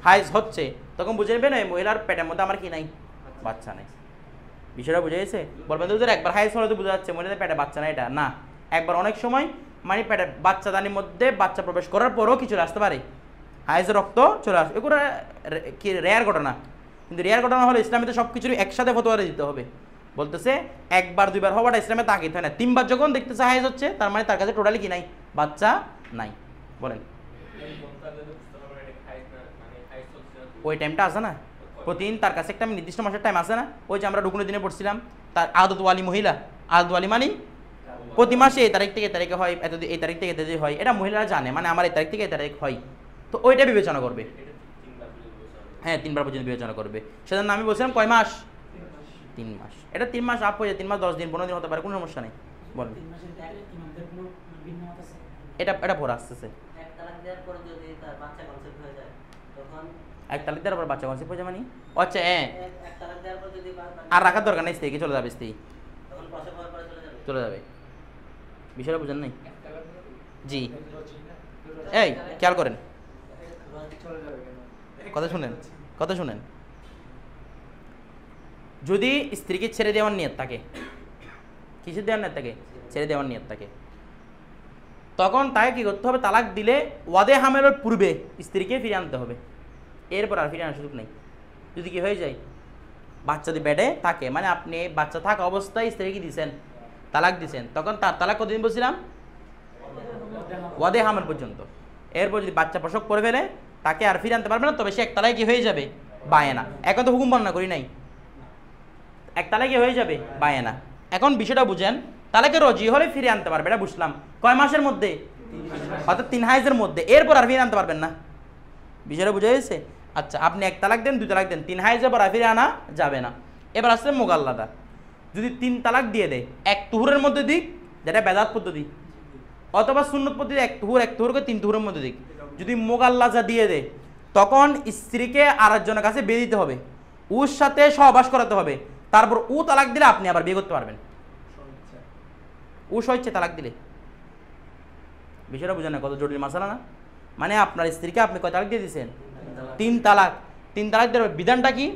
[SPEAKER 1] হাইজ হচ্ছে, তখন বুঝে নেবেন এই মহিলার পেটের মধ্যে আমার কি নাই? বাচ্চা নেই। বিষয়টা বুঝে গেছে? বলবেন তো একবার হাইজ হলে তো বোঝা যাচ্ছে মহিলাদের পেটে বাচ্চা নাই, এটা না। একবার অনেক সময় মানে পেটে বাচ্চাদানির মধ্যে বাচ্চা প্রবেশ করার পরও কিছু আসতে পারে, হাইজের রক্ত চলে আসে, এগুলো কি রেয়ার ঘটনা। কিন্তু রেয়ার ঘটনা হলে ইসলামীতে সব কিছুরই একসাথে ফতোয়া দিতে হবে। বলতেছে একবার 2বার হওয়াটা ইসলামে তাকিদ হয় না, 3বার যখন দেখতেছে হাইজ হচ্ছে তার মানে তার কাছে টোটালি কি নাই? বাচ্চা নাই। বলেন ওই টাইমটা আছে না, প্রতিদিন তার কাছে একটা নির্দিষ্ট মাসের টাইম আছে না? ওই যে আমরা রুকুনের দিনে পড়ছিলাম, তার আদতওয়ালি মহিলা, আদতওয়ালি মানে প্রতি মাসে এই তারিখ থেকে এই তারিখে হয়, এত এই তারিখ থেকে এত হয়, এটা মহিলারা জানে, মানে আমার এই তারিখ থেকে এই তারিখ হয়, তো ওইটা বিবেচনা করবে। হ্যাঁ 3বার পর্যন্ত বিবেচনা করবে। সেজন্য আমি বলছিলাম কয় মাস? 3 মাস। এটা 3 মাস আপ হয়ে যায়, 3 মাস 10 দিন 15 দিন হতে পারে, কোনো সমস্যা নেই। বলেন এটা পরে আসতেছে। এক তালাক দেওয়ার পর বাচ্চা কনসেপ্ট হয়ে যায় মানে আচ্ছা হ্যাঁ, আর রাখার দরকার নেই, স্ত্রীকে চলে যাবে, স্ত্রী চলে যাবে। বিষয়টা বুঝেন নাই? জি এই খেয়াল করেন, কথা শুনেন। যদি স্ত্রীকে ছেড়ে দেওয়ার নিয়ত থাকে, কিসের দেওয়ার নিয়ত থাকে? ছেড়ে দেওয়ার নিয়ত থাকে, তখন তাকে কি করতে হবে? তালাক দিলে ওয়াদে হামেলের পূর্বে স্ত্রীকে ফিরে আনতে হবে, এরপর আর ফিরে আনার সুযোগ নেই। যদি কি হয়ে যায় বাচ্চা যদি বেডে থাকে, মানে আপনি বাচ্চা থাকা অবস্থায় স্ত্রীকে দিয়েছেন, তালাক দিয়েছেন, তখন তার তালাক কতদিন বলছিলাম? ওয়াদে হামেল পর্যন্ত। এরপর যদি বাচ্চা প্রসব করে ফেলে তাকে আর ফিরে আনতে পারবে না, তবে সে এক তালায় কি হয়ে যাবে? বায়েনা। এখন তো হুকুম বর্ণনা করি নাই, এক তালায় কি হয়ে যাবে? বায়েনা। এখন বিষয়টা বুঝেন, তালাকে রাজি হলে ফিরে আনতে পারবে, এটা বুঝলাম। কয় মাসের মধ্যে? অর্থাৎ 3 হাইজের মধ্যে, এরপর আর ফিরে আনতে পারবেন না। বিষয়টা বুঝে গেছে? আচ্ছা আপনি 1 তালাক দেন, 2 তালাক দেন, 3 হাইজের পর আর ফিরে আনা যাবে না। এবার আসছে মোগাল্লাদা। যদি 3 তালাক দিয়ে দেয়, 1 তুহুরের মধ্যে দিক, যেটা বেদাত পদ্ধতি, অথবা সুন্নত পদ্ধতি 1 তুহুরকে 3 তুহুরের মধ্যে দিক। যদি মোগাল্লাজা দিয়ে দেয়, তখন স্ত্রীকে আরেকজনের কাছে বিয়ে দিতে হবে, ওর সাথে সহবাস করাতে হবে, তারপর ও তালাক দিলে আপনি আবার বিয়ে করতে পারবেন। ও স্বেচ্ছায় তালাক দিলে। বিষয়টা বুঝেন না কত জটিল মাসালা না? মানে আপনার স্ত্রীকে আপনি কয় তালাক দিয়ে দিয়েছেন? 3 তালাক। 3 তালাক দেওয়ার বিধানটা কি?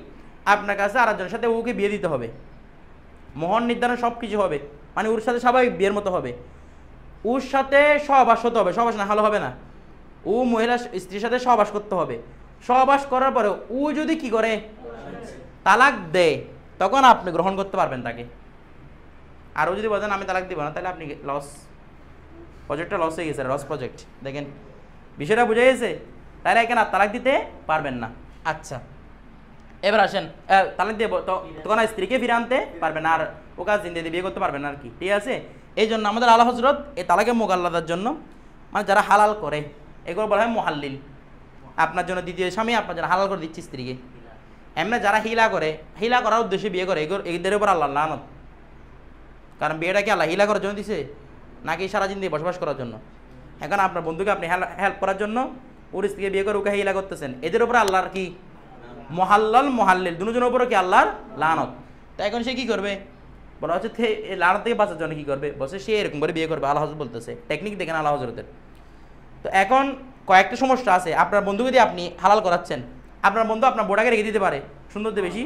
[SPEAKER 1] আপনার কাছে আরেকজনের সাথে ওকে বিয়ে দিতে হবে, মোহর নির্ধারণ সব কিছু হবে, মানে ওর সাথে স্বাভাবিক বিয়ের মতো হবে, ওর সাথে সহবাস হতে হবে, সহবাস না হলে হবে না, ও মহিলা স্ত্রীর সাথে সহবাস করতে হবে। সহবাস করার পরে ও যদি কি করে? তালাক দেয়, তখন আপনি গ্রহণ করতে পারবেন তাকে। আর ও যদি বলেন আমি তালাক দিব না, তাহলে আপনি লস, প্রজেক্টটা লস হয়ে গেছে, লস প্রজেক্ট। দেখেন বিষয়টা বুঝে গেছে? তাহলে এখানে আর তালাক দিতে পারবেন না। আচ্ছা এবার আসেন, তালাক দিয়ে তখন আর স্ত্রীকে ফিরে আনতে পারবেন আর ও কাজ জিন্দিগি বিয়ে করতে পারবেন না আর কি, ঠিক আছে? এই জন্য আমাদের আলা হজরত এই তালাকে মোগাল্লাদার জন্য, মানে যারা হালাল করে, এগুলো বলা হয় মোহাল্লিল। আপনার জন্য দ্বিতীয় স্বামী আপনার জন্য হালাল করে দিচ্ছি স্ত্রীকে। এমনি যারা হিলা করে, হিলা করার উদ্দেশ্যে বিয়ে করে, এদের উপর আল্লাহ লানত। কারণ বিয়েটা কি আল্লাহ হিলা করার জন্য দিছে নাকি সারা জিন্দিগি বসবাস করার জন্য? এখন আপনার বন্ধুকে আপনি হেল্প করার জন্য ওর স্ত্রীকে বিয়ে করে ওকে হিলা করতেছেন, এদের উপর আল্লাহর কি মোহাল্লাল মোহাল্লিল দুজনের উপরে কি আল্লাহর লানত। তো এখন সে কি করবে? বলা হচ্ছে লানত থেকে বাঁচার জন্য কি করবে? বলছে সে এরকম করে বিয়ে করবে। আল্লাহ হজরত বলতেছে, টেকনিক দেখেন আল্লাহ হজরতের। তো এখন কয়েকটা সমস্যা আছে। আপনার বন্ধুকে দিয়ে আপনি হালাল করাচ্ছেন, আপনার বন্ধু আপনার বোটাকে রেখে দিতে পারে সুন্দর দিয়ে বেশি,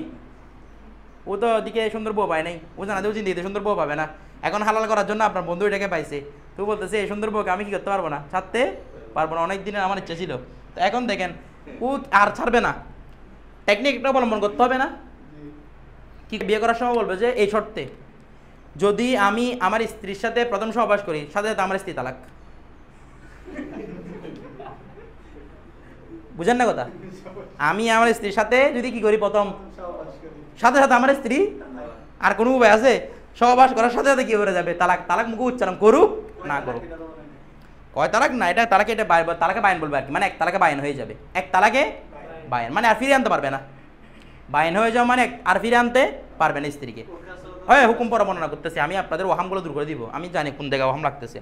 [SPEAKER 1] ও তো ওদিকে সুন্দর বউ পায় নাই, ও জানা দেও চিন্তা সুন্দর বউ পাবে না। এখন হালাল করার জন্য আপনার বন্ধু এটাকে পাইছে, তো বলতেছে এই সুন্দর বউকে আমি কি করতে পারবো না, ছাড়তে পারবো না, অনেক দিনের আমার ইচ্ছা ছিল। তো এখন দেখেন ও আর ছাড়বে না, টেকনিক একটা অবলম্বন করতে হবে না, কি বিয়ে করার সময় বলবে যে এই শর্তে, যদি আমি আমার স্ত্রীর সাথে প্রথম সহবাস করি সাথে সাথে আমার স্ত্রী তালাক। বুঝেন না কথা? আমি আমার স্ত্রীর সাথে যদি কি করি প্রথম সাথে সাথে আমার স্ত্রী, আর কোনো উপায় আছে? সহবাস করার সাথে সাথে কি করে যাবে তালাক? তালাক মুখে উচ্চারণ করুক না করুক, কয় তালাক না, এটা তালাকে, এটা তালাকে বায়ন বলবে আর কি, মানে এক তালাকে বায়ন হয়ে যাবে। এক তালাকে বায়ন মানে আর ফিরে আনতে পারবে না। বায়ন হয়ে যাওয়া মানে আর ফিরে আনতে পারবে না স্ত্রীকে। হয় হুকুম পড়া বর্ণনা করতেছি আমি, আপনাদের ওহামগুলো দূর করে দিব, আমি জানি কোন জায়গায় ওহাম লাগতেছে।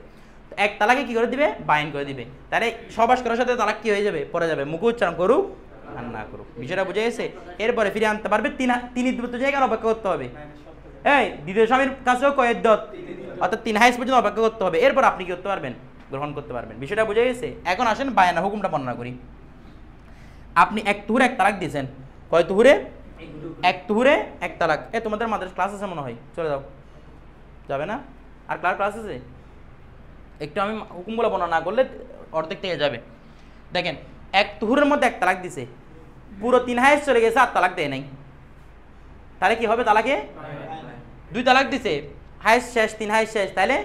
[SPEAKER 1] এক তালাকে কি করে দিবে? বায়ন করে দিবে। তাহলে সহবাস করার সাথে তালাক কি হয়ে যাবে? পড়ে যাবে, মুখে উচ্চারণ করুক আর না করুক। বিষয়টা বুঝে গেছে? এরপরে ফিরে আনতে পারবে। তিন ইদ্যত জায়গায় অপেক্ষা করতে হবে। এই দ্বিতীয় স্বামীর কাছেও কয় ইদ্যত, অর্থাৎ 3 হাইজ পর্যন্ত অপেক্ষা করতে হবে। এরপর আপনি কি করতে পারবেন? গ্রহণ করতে পারবেন। বিষয়টা বুঝে গেছে? এখন আসেন বায়ানা হুকুমটা বর্ণনা করি। আপনি এক তুহুরে এক তালাক দিয়েছেন। কয় তুহুরে? এক তুহুরে এক তালাক। তোমাদের মাদ্রাসা ক্লাস আছে মনে হয়, চলে যাও। যাবে না? আর ক্লাস আছে? একটু আমি হুকুমগুলো বর্ণনা না করলে অর্ধেক থেকে যাবে। দেখেন, এক তুহুরের মধ্যে এক তালাক দিছে, পুরো 3 হাইজ চলে গেছে, আর তালাক দেয় নাই। তাহলে কি হবে? তালাকে 2 তালাক দিছে, হাইজ শেষ, 3 হাইজ শেষ, তাহলে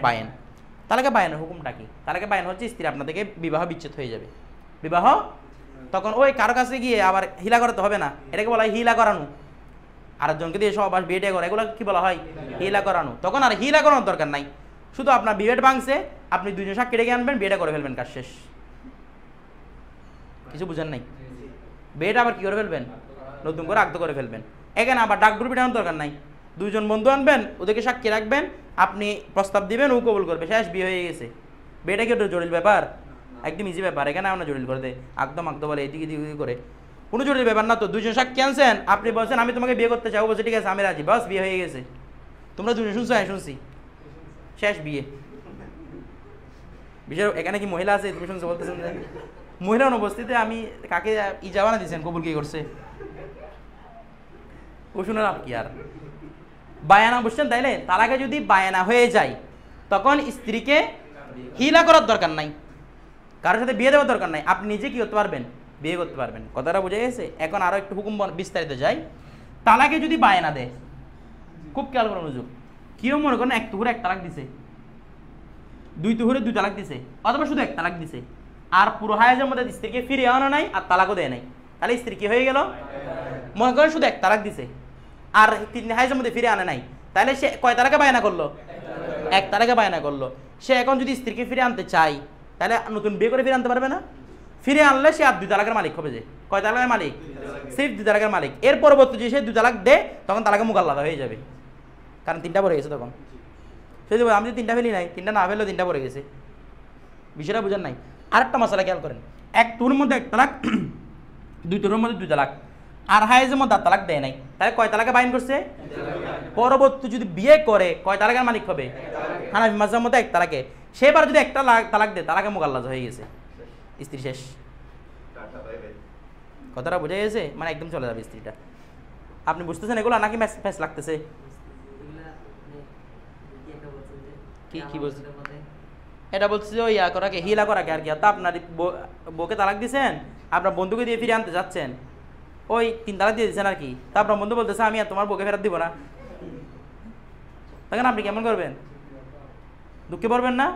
[SPEAKER 1] বায়েন। তালাকে বায়ানের হুকুমটা কি? তালাকে বায়ান হচ্ছে স্ত্রী আপনার থেকে বিবাহ বিচ্ছেদ হয়ে যাবে। বিবাহ তখন ওই কারো কাছে গিয়ে আবার হিলা করাতে হবে না, এটাকে বলা হয় হিলা করানো। আরেকজনকে দিয়ে সহবাস বিয়েটা করে, এগুলো কি বলা হয়? হিলা করানো। তখন আর হিলা করানোর দরকার নাই, শুধু আপনার বিয়েটা ভাঙছে, আপনি 2 জন সাক্ষী ডেকে আনবেন, বিয়েটা করে ফেলবেন, কাজ শেষ। কিছু বুঝেন নাই? বিয়েটা আবার কি করে ফেলবেন? নতুন করে আগ্ধ করে ফেলবেন। এখানে আবার ডাক ডুর পিটানোর দরকার নাই, 2 জন বন্ধু আনবেন, ওদেরকে সাক্ষী রাখবেন, আপনি প্রস্তাব দিবেন, ও কবুল করবে, শেষ, বিয়ে হয়ে গেছে। বিয়েটা কি জটিল ব্যাপার? একদম ইজি ব্যাপার। এখানে আমরা জটিল করে দেয়, একদম বলে এদিকে দিকে করে, কোনো জটিল ব্যাপার না তো। 2 জন সাক্ষী আনছেন, আপনি বলছেন আমি তোমাকে বিয়ে করতে চাও, বলছে ঠিক আছে আমি রাজি, বাস বিয়ে হয়ে গেছে। তোমরা 2 জন শুনছো? হ্যাঁ শুনছি, শেষ, বিয়ে। বিষয় এখানে কি মহিলা আছে? তুমি শুনছো বলতেছেন যে মহিলা অনুপস্থিতিতে আমি কাকে ইজাবানা দিয়েছেন, কবুল কি করছে? ও শুনে লাভ কি আর? বায়ানা বুঝছেন? তাইলে তালাকে যদি বায়ানা হয়ে যায়, তখন স্ত্রীকে হিলা করার দরকার নাই, কারোর সাথে বিয়ে দেওয়ার দরকার নাই, আপনি নিজে কি করতে পারবেন? বিয়ে করতে পারবেন। কথাটা বুঝে গেছে? এখন আরো একটু হুকুম বিস্তারিত যাই। তালাকে যদি বায়ানা দেয়, খুব খেয়াল করে মনোযোগ, কেউ মনে করেন এক তুহুরে এক তালাক দিছে, 2 তুহুরে 2 তালাক দিছে, অথবা শুধু এক তালাক দিছে, আর পুরো হায়াজের মধ্যে স্ত্রীকে ফিরে আনা নাই, আর তালাকও দেয় নাই, তাহলে স্ত্রী কি হয়ে গেল? মনে করেন শুধু এক তালাক দিছে, আর 3 হায়াজের মধ্যে ফিরে আনে নাই, তাহলে সে কয় তালাকে বায়না করলো? এক তালাকে বায়না করলো। সে এখন যদি স্ত্রীকে ফিরে আনতে চায়, তাহলে নতুন বিয়ে করে ফিরে আনতে পারবে না। ফিরে আনলে সে আর 2 তালাকের মালিক হবে। যে কয় তালাকের মালিক? সিফ 2 তালাকের মালিক। এর পরবর্তী যে সে 2 তালাক দেয়, তখন তালাকে মুখ আলাদা হয়ে যাবে, কারণ 3টা পড়ে গেছে তখন। সে যদি আমি 3টা ফেলি নাই, 3টা না ফেললেও 3টা পড়ে গেছে। বিষয়টা বুঝেন নাই? আরেকটা মশলা খেয়াল করেন, এক তুহুর মধ্যে এক তালাক, 2 তুহুর মধ্যে 2 তালাক, আর হায়েজের মধ্যে আর তালাক দেয় নাই, তাহলে কয় তালাকে বাইন করছে? পরবর্তী যদি বিয়ে করে কয় তালাকের মালিক হবে? হানাফি মাযহাবের মধ্যে 1 তালাকে। সেবার যদি একটা তালাক দেয়, তালাকে মুগাল্লাজ হয়ে গেছে, স্ত্রী শেষ। কথাটা বোঝা গেছে? মানে একদম চলে যাবে স্ত্রীটা। আপনি বুঝতেছেন এগুলো নাকি ফ্যাস লাগতেছে? কি বলছে? এটা বলছে যে ইয়া করাকে, হিলা করাকে আর কি। তা আপনার বউকে তালাক দিয়েছেন, আপনার বন্ধুকে দিয়ে ফিরে আনতে যাচ্ছেন, ওই 3 তালাক দিয়ে দিচ্ছেন আর কি। তা আপনার বন্ধু বলতেছে আমি আর তোমার বউকে ফেরত দিব না, তখন আপনি কেমন করবেন? দুঃখে পড়বেন না?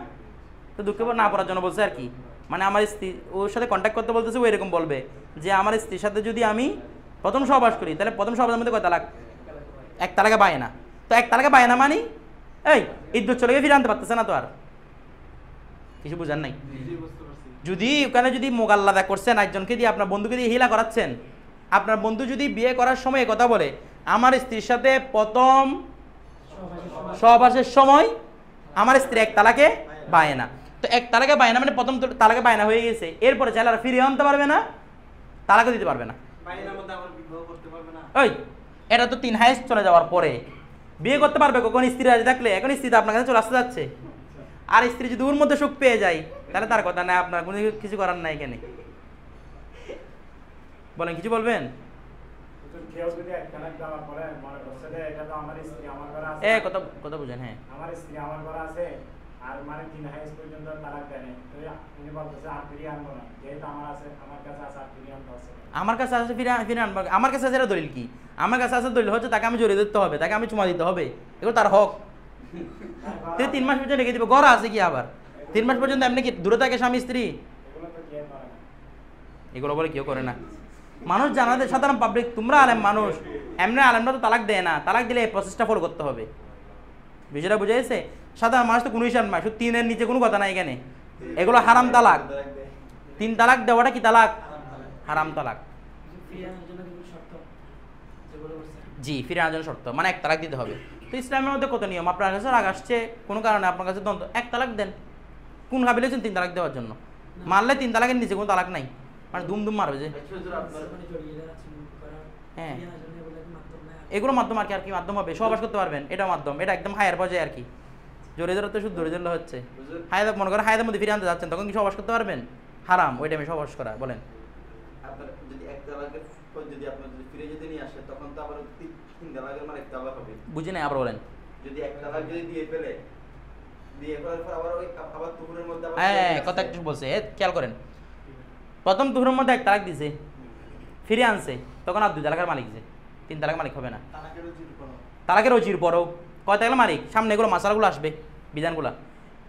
[SPEAKER 1] তো দুঃখে না পড়ার জন্য বলছে আর কি, মানে আমার স্ত্রী ওর সাথে কন্ট্যাক্ট করতে বলতেছে, ও এরকম বলবে যে আমার স্ত্রীর সাথে যদি আমি প্রথম সহবাস করি, তাহলে প্রথম সহবাসের মধ্যে কয় তালাক? 1 তালাকে বায়না। তো 1 তালাকে বায়না মানি এই ইদ্যত চলে গিয়ে ফিরে আনতে পারতেছে না তো আর। কিছু বুঝার নাই? যদি ওখানে যদি মোগাল্লাদা করছেন একজনকে দিয়ে, আপনার বন্ধুকে দিয়ে হিলা করাচ্ছেন, আপনার বন্ধু যদি বিয়ে করার সময় কথা বলে আমার স্ত্রীর সাথে প্রথম সহবাসের সময় আমার স্ত্রী 1 তালাকে বায়না, তো 1 তালাকে বায়না মানে প্রথম তালাকে বায়না হয়ে গেছে, এরপরে চাইলে আর ফিরে আনতে পারবে না, তালাকও দিতে পারবে না। ওই এটা তো 3 হাইজ চলে যাওয়ার পরে বিয়ে করতে পারবে কখন? স্ত্রী রাজি থাকলে। এখন স্ত্রী তো আপনার কাছে চলে আসতে যাচ্ছে, আর স্ত্রী যদি ওর মধ্যে সুখ পেয়ে যায়, তাহলে তার কথা নাই, আপনার কোনো কিছু করার নাই। এখানে বলেন, কিছু বলবেন? কথা বুঝেন? হ্যাঁ,
[SPEAKER 2] আমার স্ত্রী আমার ঘরে আছে, আর মানে 3 হাইজ পর্যন্ত তালাক দেয় নাই, তো উনি বলতেছে আর ফিরিয়ে আনবো না, যেহেতু আমার কাছে আছে আর ফিরিয়ে আনতে হচ্ছে না।
[SPEAKER 1] আমার কাছে আছে ফিরে আনবো, আমার কাছে আছে দলিল কি? আমার কাছে আছে দলিল হচ্ছে তাকে আমি জড়িয়ে দিতে হবে, তাকে আমি চুমা দিতে হবে, এগুলো তার হক। তুই 3 মাস পর্যন্ত রেখে দিবে, ঘর আছে কি আবার 3 মাস পর্যন্ত এমনি কি দূরে থাকে স্বামী স্ত্রী?
[SPEAKER 2] এগুলো তো কেউ করে না।
[SPEAKER 1] এগুলো বলে কেউ করে না, মানুষ জানাতে সাধারণ পাবলিক। তোমরা আলেম মানুষ, এমনি আলেমরা তো তালাক দেয় না, তালাক দিলে এই প্রসেসটা ফলো করতে হবে। বিষয়টা বুঝে গেছে? সাধারণ মানুষ তো কোনো হিসাব নাই, শুধু 3-এর নিচে কোনো কথা নাই এখানে, এগুলো হারাম তালাক। 3 তালাক দেওয়াটা কি তালাক? হারাম তালাক। জি, ফিরে আনার জন্য শর্ত, মানে 1 তালাক দিতে হবে। তো ইসলামের মধ্যে কত নিয়ম, আপনার কাছে রাগ আসছে কোনো কারণে, আপনার কাছে দ্বন্দ্ব, 1 তালাক দেন। কোন কাবিল হচ্ছেন 3 তালাক দেওয়ার জন্য? মারলে 3 তালাকের নিচে কোনো তালাক নাই, মানে দুম মারবে যে। হ্যাঁ, এগুলো মাধ্যম আর কি মাধ্যম হবে, সহবাস করতে পারবেন, এটা মাধ্যম, এটা একদম হায়ার পর্যায়ে আর কি। জোরে জোরে তো শুধু জোরে জোরে হচ্ছে। হায়াত মনে করেন হায়াতের মধ্যে ফিরে আনতে যাচ্ছেন, তখন কি সহবাস করতে পারবেন? হারাম ওই টাইমে সহবাস করা। বলেন,
[SPEAKER 3] আপনার যদি 1 তালাকের পর যদি আপনার যদি ফিরে যদি নিয়ে আসে, তখন তো আবার 3 তালাকের মানে 1 তালাক হবে।
[SPEAKER 1] বুঝি নাই, আবার বলেন।
[SPEAKER 3] যদি 1 তালাক যদি দিয়ে ফেলে, দিয়ে ফেলার পর আবার ওই আবার তুহুরের মধ্যে আবার
[SPEAKER 1] হ্যাঁ, কথা একটু বলছে, খেয়াল করেন। প্রথম তুহুরের মধ্যে 1 তালাক দিছে, ফিরে আনছে, তখন আর 2 তালাকের মালিক যে, 3 তালাকের মালিক হবে না। তালাকের অজির পরও কয় তালাকের মালিক? সামনে এগুলো মাসালাগুলো আসবে, বিধানগুলো।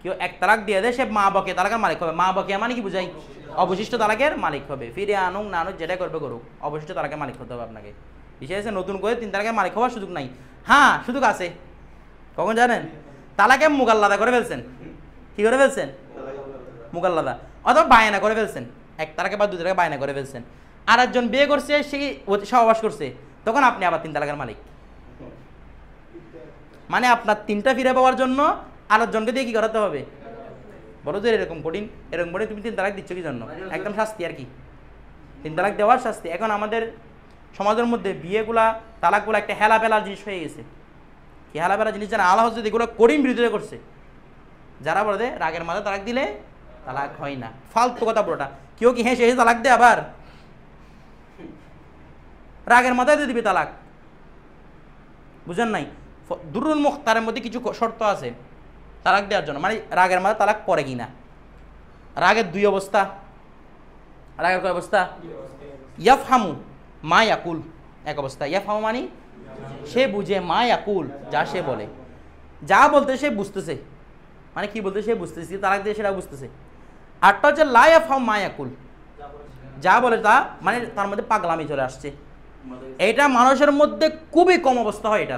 [SPEAKER 1] কেউ 1 তালাক দিয়ে দেয়, সে মা বকে তালাকের মালিক হবে। মা বকে মানে কি বুঝাই? অবশিষ্ট তালাকের মালিক হবে। ফিরে আনুক না আনুক যেটা করবে করুক, অবশিষ্ট তালাকের মালিক হতে হবে আপনাকে। বিষয় আছে, নতুন করে 3 তালাকের মালিক হওয়ার সুযোগ নাই। হ্যাঁ, সুযোগ আছে, কখন জানেন? তালাকে মুগাল্লাদা করে ফেলছেন। কি করে ফেলছেন? মুগাল্লাদা, অথবা বায়না করে ফেলছেন। 1 তালাকে বা 2 তালাকে বায়না করে ফেলছেন। আর একজন বিয়ে করছে, সে সহবাস করছে, তখন আপনি আবার 3 তালাকের মালিক। মানে আপনার 3টা ফিরে পাওয়ার জন্য আরেকজনকে দিয়ে কি করাতে হবে? বলো যে এরকম কঠিন, এরকম করে তুমি 3 তালাক দিচ্ছ কি জন্য? একদম শাস্তি আর কি, 3 তালাক দেওয়ার শাস্তি। এখন আমাদের সমাজের মধ্যে বিয়েগুলা, তালাকগুলা একটা হেলাফেলার জিনিস হয়ে গেছে। কি হেলাফেলার জিনিস জানা? আল্লাহ যদি এগুলো কঠিন বিরোধিতা করছে। যারা বলে রাগের মাঝে তালাক দিলে তালাক হয় না, ফালতু কথা পুরোটা। কেউ কি হেসে হেসে তালাক দেয়? আবার রাগের মাথায় দিয়ে দিবে তালাক, বুঝেন নাই? দুরুল মুখতারের মধ্যে কিছু শর্ত আছে তালাক দেওয়ার জন্য, মানে রাগের মাথায় তালাক পড়ে কিনা। রাগের 2 অবস্থা। রাগের কয় অবস্থা? ইয়াফহামু মা ইয়াকুল, 1 অবস্থা। ইয়াফহামু মানে সে বুঝে, মা ইয়াকুল যা সে বলে, যা বলতে সে বুঝতেছে, মানে কি বলতে সে বুঝতেছে, তালাক দিয়ে সেটা বুঝতেছে। আরটা হচ্ছে লা ইয়াফহামু মা ইয়াকুল, যা বলে তা মানে তার মধ্যে পাগলামি চলে আসছে। এটা মানুষের মধ্যে খুবই কম অবস্থা হয় এটা।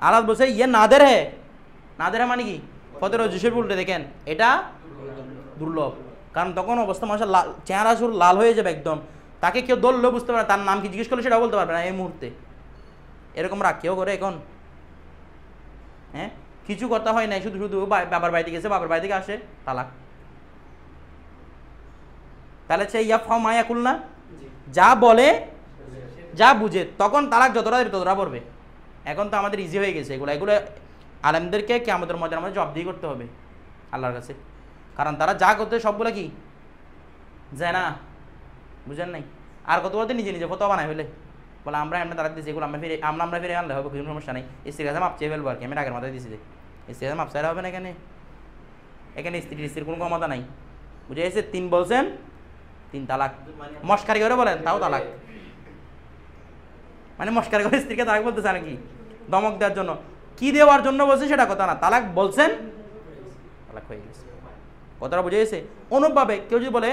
[SPEAKER 1] আল্লাহ বলছে ইয়ে নাদের হে, নাদের হে মানে কি? ফতের জুসের উল্টে দেখেন, এটা দুর্লভ। কারণ তখন অবস্থা মানুষের লাল, চেহারা সুর লাল হয়ে যাবে একদম, তাকে কেউ ধরলেও বুঝতে পারে, তার নাম কি জিজ্ঞেস করলে সেটাও বলতে পারবে না এই মুহূর্তে। এরকম রাগ কেউ করে এখন? হ্যাঁ, কিছু কথা হয় নাই, শুধু শুধু বাবার বাড়িতে গেছে, বাবার বাড়ি থেকে আসে তালাক। তাহলে সে ইয়াফহামু মা ইয়াকুল না, যা বলে যা বুঝে, তখন তালাক যতটা ততটা পড়বে। এখন তো আমাদের ইজি হয়ে গেছে এগুলো। এগুলো আলেমদেরকে কি আমাদের মধ্যে জবাবদিহি করতে হবে আল্লাহর কাছে, কারণ তারা যা করতে সবগুলো কি যায় না, বুঝেন নাই? আর কত বলতে নিজে নিজে ফতোয়া বানায় ফেলে, বলে আমরা এমনি তালাক দিয়েছি, এগুলো আমরা ফিরে আনলে হবে, কোনো সমস্যা নেই, স্ত্রীর কাছে মাপ চেয়ে ফেলবো আর কি। আমি রাগের মাথায় দিয়েছি যে স্ত্রীর কাছে মাপ চাইলে হবে না। এখানে স্ত্রীর কোনো ক্ষমতা নাই, বুঝে গেছে? 3 বলছেন, 3 তালাক। মস্কারি করে বলেন তাও তালাক, মানে মস্কারি করে স্ত্রীকে তালাক বলতেছে নাকি? দমক দেওয়ার জন্য, কি দেওয়ার জন্য বলছে সেটা কথা না, তালাক বলছেন, তালাক হয়ে গেছে। কথাটা বুঝে গেছে? অনুপভাবে কেউ যদি বলে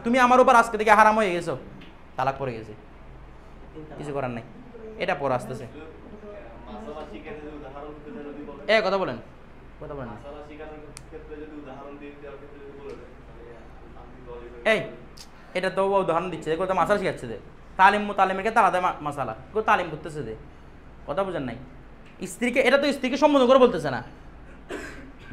[SPEAKER 1] তুমি আমার উপর আজকে থেকে হারাম হয়ে গেছো, তালাক পড়ে গেছে, কিছু করার নাই, এটা পরে আসতেছে। কথা বলেন, কথা বলেন। এই এটা তো উদাহরণ দিচ্ছে, তো মাসালা শিখাচ্ছে যে তালিমের তালাদা মাসালা, তালিম করতেছে যে, কথা বুঝেন নাই? স্ত্রীকে, এটা তো স্ত্রীকে সম্বোধন করে বলতেছে না,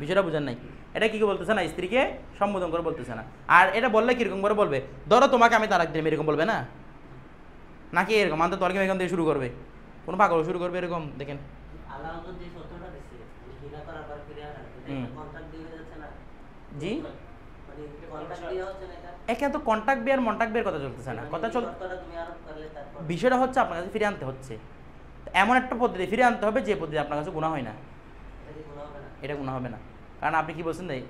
[SPEAKER 1] বিষয়টা বুঝেন নাই? এটা কি বলতেছে না, স্ত্রীকে সম্বোধন করে বলতেছে না। আর এটা বললে কিরকম করে বলবে? ধরো তোমাকে আমি তালাক দিলাম, এরকম বলবে না, নাকি এরকম আনতে তর্কে এখান থেকে শুরু করবে, কোনো পাগল শুরু করবে এরকম? দেখেন জি, এখানে তো কন্ট্যাক্ট বিয়ার মন্ট্যাক্ট বিয়ার কথা চলতেছে না, কথা চল, বিষয়টা হচ্ছে আপনার কাছে ফিরে আনতে হচ্ছে, এমন একটা পদ্ধতি ফিরে আনতে হবে যে পদ্ধতি আপনার কাছে গুনাহ হয় না। এটা গুনাহ হবে না, কারণ আপনি কি বলছেন ভাই,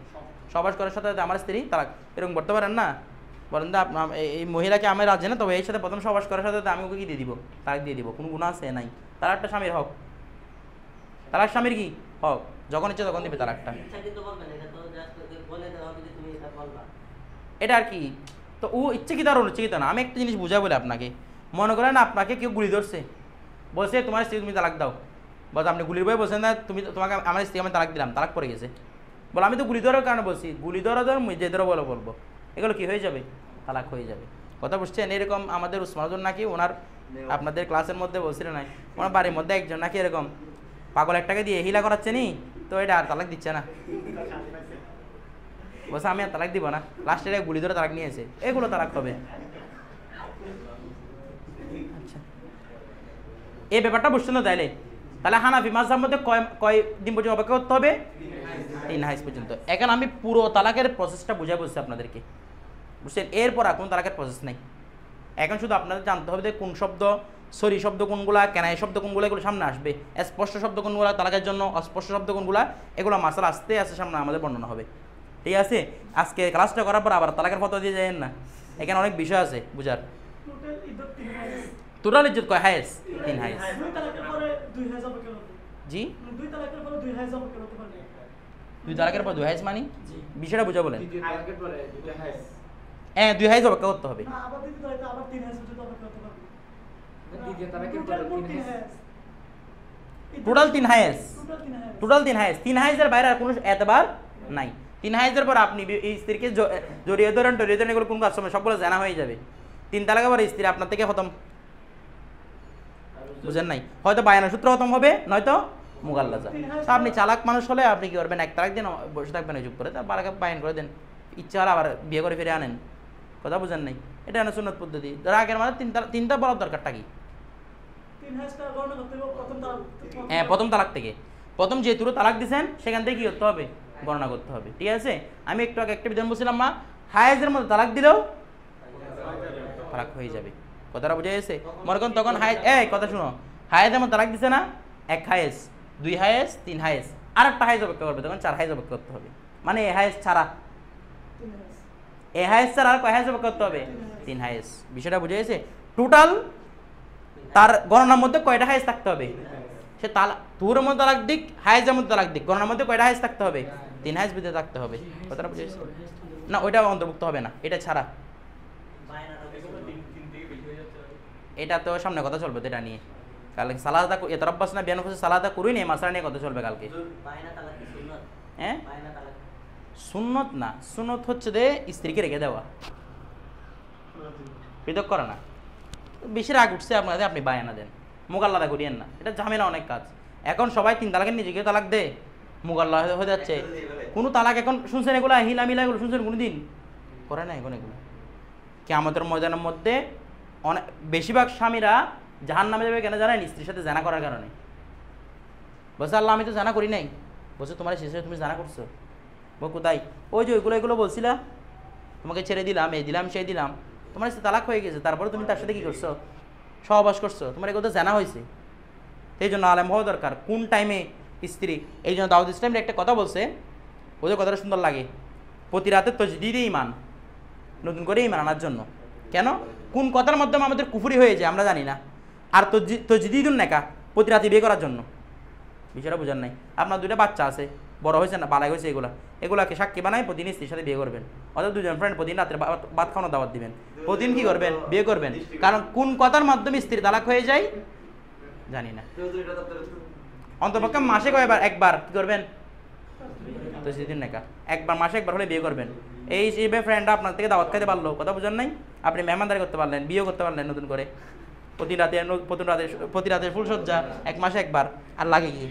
[SPEAKER 1] সহবাস করার সাথে সাথে আমার স্ত্রী তালাক, এরকম করতে পারেন না? বলেন তো এই মহিলাকে আমি রাজি না, তবে এর সাথে প্রথম সহবাস করার সাথে সাথে আমি ওকে কি দিয়ে দিব? তালাক দিয়ে দিব। কোনো গুনাহ আছে? নাই। তালাকটা স্বামীর হক, তালাক স্বামীর কি হক, যখন ইচ্ছে তখন দিবে তালাকটা। এটা আর কি, তো ও ইচ্ছাকৃত আর অনুচ্ছাকৃত না। আমি একটা জিনিস বুঝাই বলে আপনাকে, মনে করেন আপনাকে কেউ গুলি ধরছে, বলছে তোমার স্ত্রী তুমি তালাক দাও, বলছে আপনি গুলির বই বলছেন না, তোমাকে আমার স্ত্রী আমি তালাক দিলাম, তালাক পড়ে গেছে। বলো আমি তো গুলি ধরার কারণে বলছি, গুলি ধরা ধর যে ধরো বলবো, এগুলো কি হয়ে যাবে? তালাক হয়ে যাবে। কথা বুঝছেন? এরকম আমাদের উসমানুদ্দিন নাকি ওনার আপনাদের ক্লাসের মধ্যে বলছিলেন না, ওনার বাড়ির মধ্যে একজন নাকি এরকম পাগল একটাকে দিয়ে হিলা করাচ্ছে নি, তো এটা আর তালাক দিচ্ছে না, বলছে আমি আর তালাক দিব না, লাস্টে গুলি ধরে তালাক নিয়েছে। এগুলো তালাক হবে। আচ্ছা, এই ব্যাপারটা বুঝছেন না? তাহলে হানাফি মাযহাবের মধ্যে কয় দিন পর্যন্ত অপেক্ষা করতে হবে? 3 হাইজ পর্যন্ত। এখন আমি পুরো তালাকের প্রসেসটা বুঝাই বলছি আপনাদেরকে, বুঝছেন? এরপর আর কোনো তালাকের প্রসেস নেই। এখন শুধু আপনাদের জানতে হবে যে কোন শব্দ, সরি শব্দ কোনগুলা, কেনাই শব্দ কোনগুলো, এগুলো সামনে আসবে। স্পষ্ট শব্দ কোনগুলা তালাকের জন্য, অস্পষ্ট শব্দ কোনগুলা, এগুলো মাসালা আস্তে আস্তে সামনে আমাদের বর্ণনা হবে। ঠিক আছে? আজকে ক্লাসটা করার পর আবার তালাকের ফতোয়া দিয়ে যাবেন না, এখানে অনেক বিষয় আছে বুঝার। টোটাল ইজ্জত কয় হাইজ? 3 হাইজ। জি, 2 তালাকের পর 2 হাইজ মানে বিষয়টা বুঝা বলেন। হ্যাঁ, 2 হাইজ অপেক্ষা করতে হবে। Total 3 হাইজ, total 3 হাইজ। 3 হাইজের বাইরে আর কোনো এতবার নাই। 3 হাইজের পর আপনি এই স্ত্রীকে জড়িয়ে ধরেন এগুলো কোন কাজ সময় সবগুলো জানা হয়ে যাবে। 3 তালাকের পর স্ত্রী আপনার থেকে খতম, বুঝেন নাই? হয়তো বায়ানা সূত্র খতম হবে, নয়তো মুগাল্লাজা। তো আপনি চালাক মানুষ হলে আপনি কি করবেন, 1 তালাক দিন বসে থাকবেন চুপ করে, তার বারাকে বায়ান করে দেন, ইচ্ছা হলে আবার বিয়ে করে ফিরে আনেন। কথা বুঝেন নাই? এটা না সুন্নত পদ্ধতি। ধরো আগের মানে 3টা বলার দরকারটা কি? হ্যাঁ, প্রথম তালাক থেকে, প্রথম যে তুরো তালাক দিয়েছেন সেখান থেকে কি করতে হবে? গণনা করতে হবে। ঠিক আছে? আমি একটু আগে একটা বিধান বলছিলাম, মা হায়েজের মধ্যে তালাক দিলেও তালাক হয়ে যাবে। কথাটা বুঝা গেছে? মনে করেন তখন হায়েজ, কথা শুনো, হায়েজের মধ্যে তালাক দিছে না, 1 হায়েজ, 2 হায়েজ, 3 হায়েজ, আর একটা হায়েজ অপেক্ষা করবে, তখন 4 হায়েজ অপেক্ষা করতে হবে। মানে এ হায়েজ ছাড়া, এ হায়েজ ছাড়া আর কয় হায়েজ অপেক্ষা করতে হবে? 3 হায়েজ। বিষয়টা বুঝা গেছে? টোটাল তার গণনার মধ্যে কয়টা হায়েজ থাকতে হবে? সে তুরের মধ্যে তালাক দিক, হায়েজের মধ্যে তালাক দিক, গণনার মধ্যে কয়টা হায়েজ থাকতে হবে? 3 হায়েজ ভিতরে থাকতে হবে। কথাটা বুঝা গেছে? না, ওইটা অন্তর্ভুক্ত হবে না, এটা ছাড়া। এটা তো সামনে কথা চলবে এটা নিয়ে, কালকে সালাদা এতরব্বাস না বিয়ান হোসেন সালাদা করি নি, মাসলা নিয়ে কথা চলবে কালকে। হ্যাঁ, সুন্নত না, সুন্নত হচ্ছে যে স্ত্রীকে রেখে দেওয়া, পৃথক করে না। বেশি রাগ উঠছে আপনাদের, আপনি বায়ানা দেন, মুগাল্লাদা করিয়েন না, এটা ঝামেলা অনেক কাজ। এখন সবাই 3 তালাকের নিজেকে তালাক দে, মুগাল্লা হয়ে যাচ্ছে। কোনো তালাক এখন শুনছেন এগুলো, হিলা মিলা এগুলো শুনছেন কোনো দিন? করে না এখন এগুলো। কিয়ামতের ময়দানের মধ্যে অনেক বেশিরভাগ স্বামীরা জাহান্নামে যাবে কেন জানেন? স্ত্রীর সাথে জানা করার কারণে। বলছে আল্লাহ আমি তো জানা করি নাই। বলছে তোমার শেষে তুমি জানা করছো? বল কোথায়? ওই যে ওইগুলো বলছিলা, তোমাকে ছেড়ে দিলাম, এই দিলাম সেই দিলাম, তোমার সাথে তালাক হয়ে গেছে, তারপরে তুমি তার সাথে কি করছো? সহবাস করছো, তোমার এগুলো জানা হয়েছে। এই জন্য আলেম হওয়া দরকার কোন টাইমে স্ত্রী। এই জন্য দাউদ ইসলামের একটা কথা বলছে, ওদের কথাটা সুন্দর লাগে, প্রতি রাতে তজদিদে ঈমান, নতুন করে ঈমান আনার জন্য। কেন? কোন কথার মাধ্যমে আমাদের কুফরি হয়ে যায় আমরা জানি না, আর তজদিদুন নেকা, প্রতি রাতে বিয়ে করার জন্য। বিষয়টা বোঝার নাই। আপনার 2টা বাচ্চা আছে, বড় হয়েছে না, বালাই হয়েছে, এগুলাকে সাক্ষী বানায় প্রতিদিন স্ত্রীর সাথে বিয়ে করবেন। অর্থাৎ 2জন ফ্রেন্ড প্রতিদিন রাত্রে ভাত খাওয়ানো দাওয়াত দিবেন, প্রতিদিন কি করবেন? বিয়ে করবেন। কারণ কোন কথার মাধ্যমে স্ত্রী তালাক হয়ে যায় জানি না। অন্তপক্ষে মাসে একবার কি করবেন? তজদিদুন নেকা, একবার মাসে একবার হলে বিয়ে করবেন। এই হিসেবে ফ্রেন্ডরা আপনার থেকে দাওয়াত খাইতে পারলো, কথা বুঝেন নাই? আপনি মেহমানদারি করতে পারলেন, বিয়ে করতে পারলেন নতুন করে, প্রতি রাতে ফুলসজ্জা, 1 মাসে একবার, আর লাগে কি?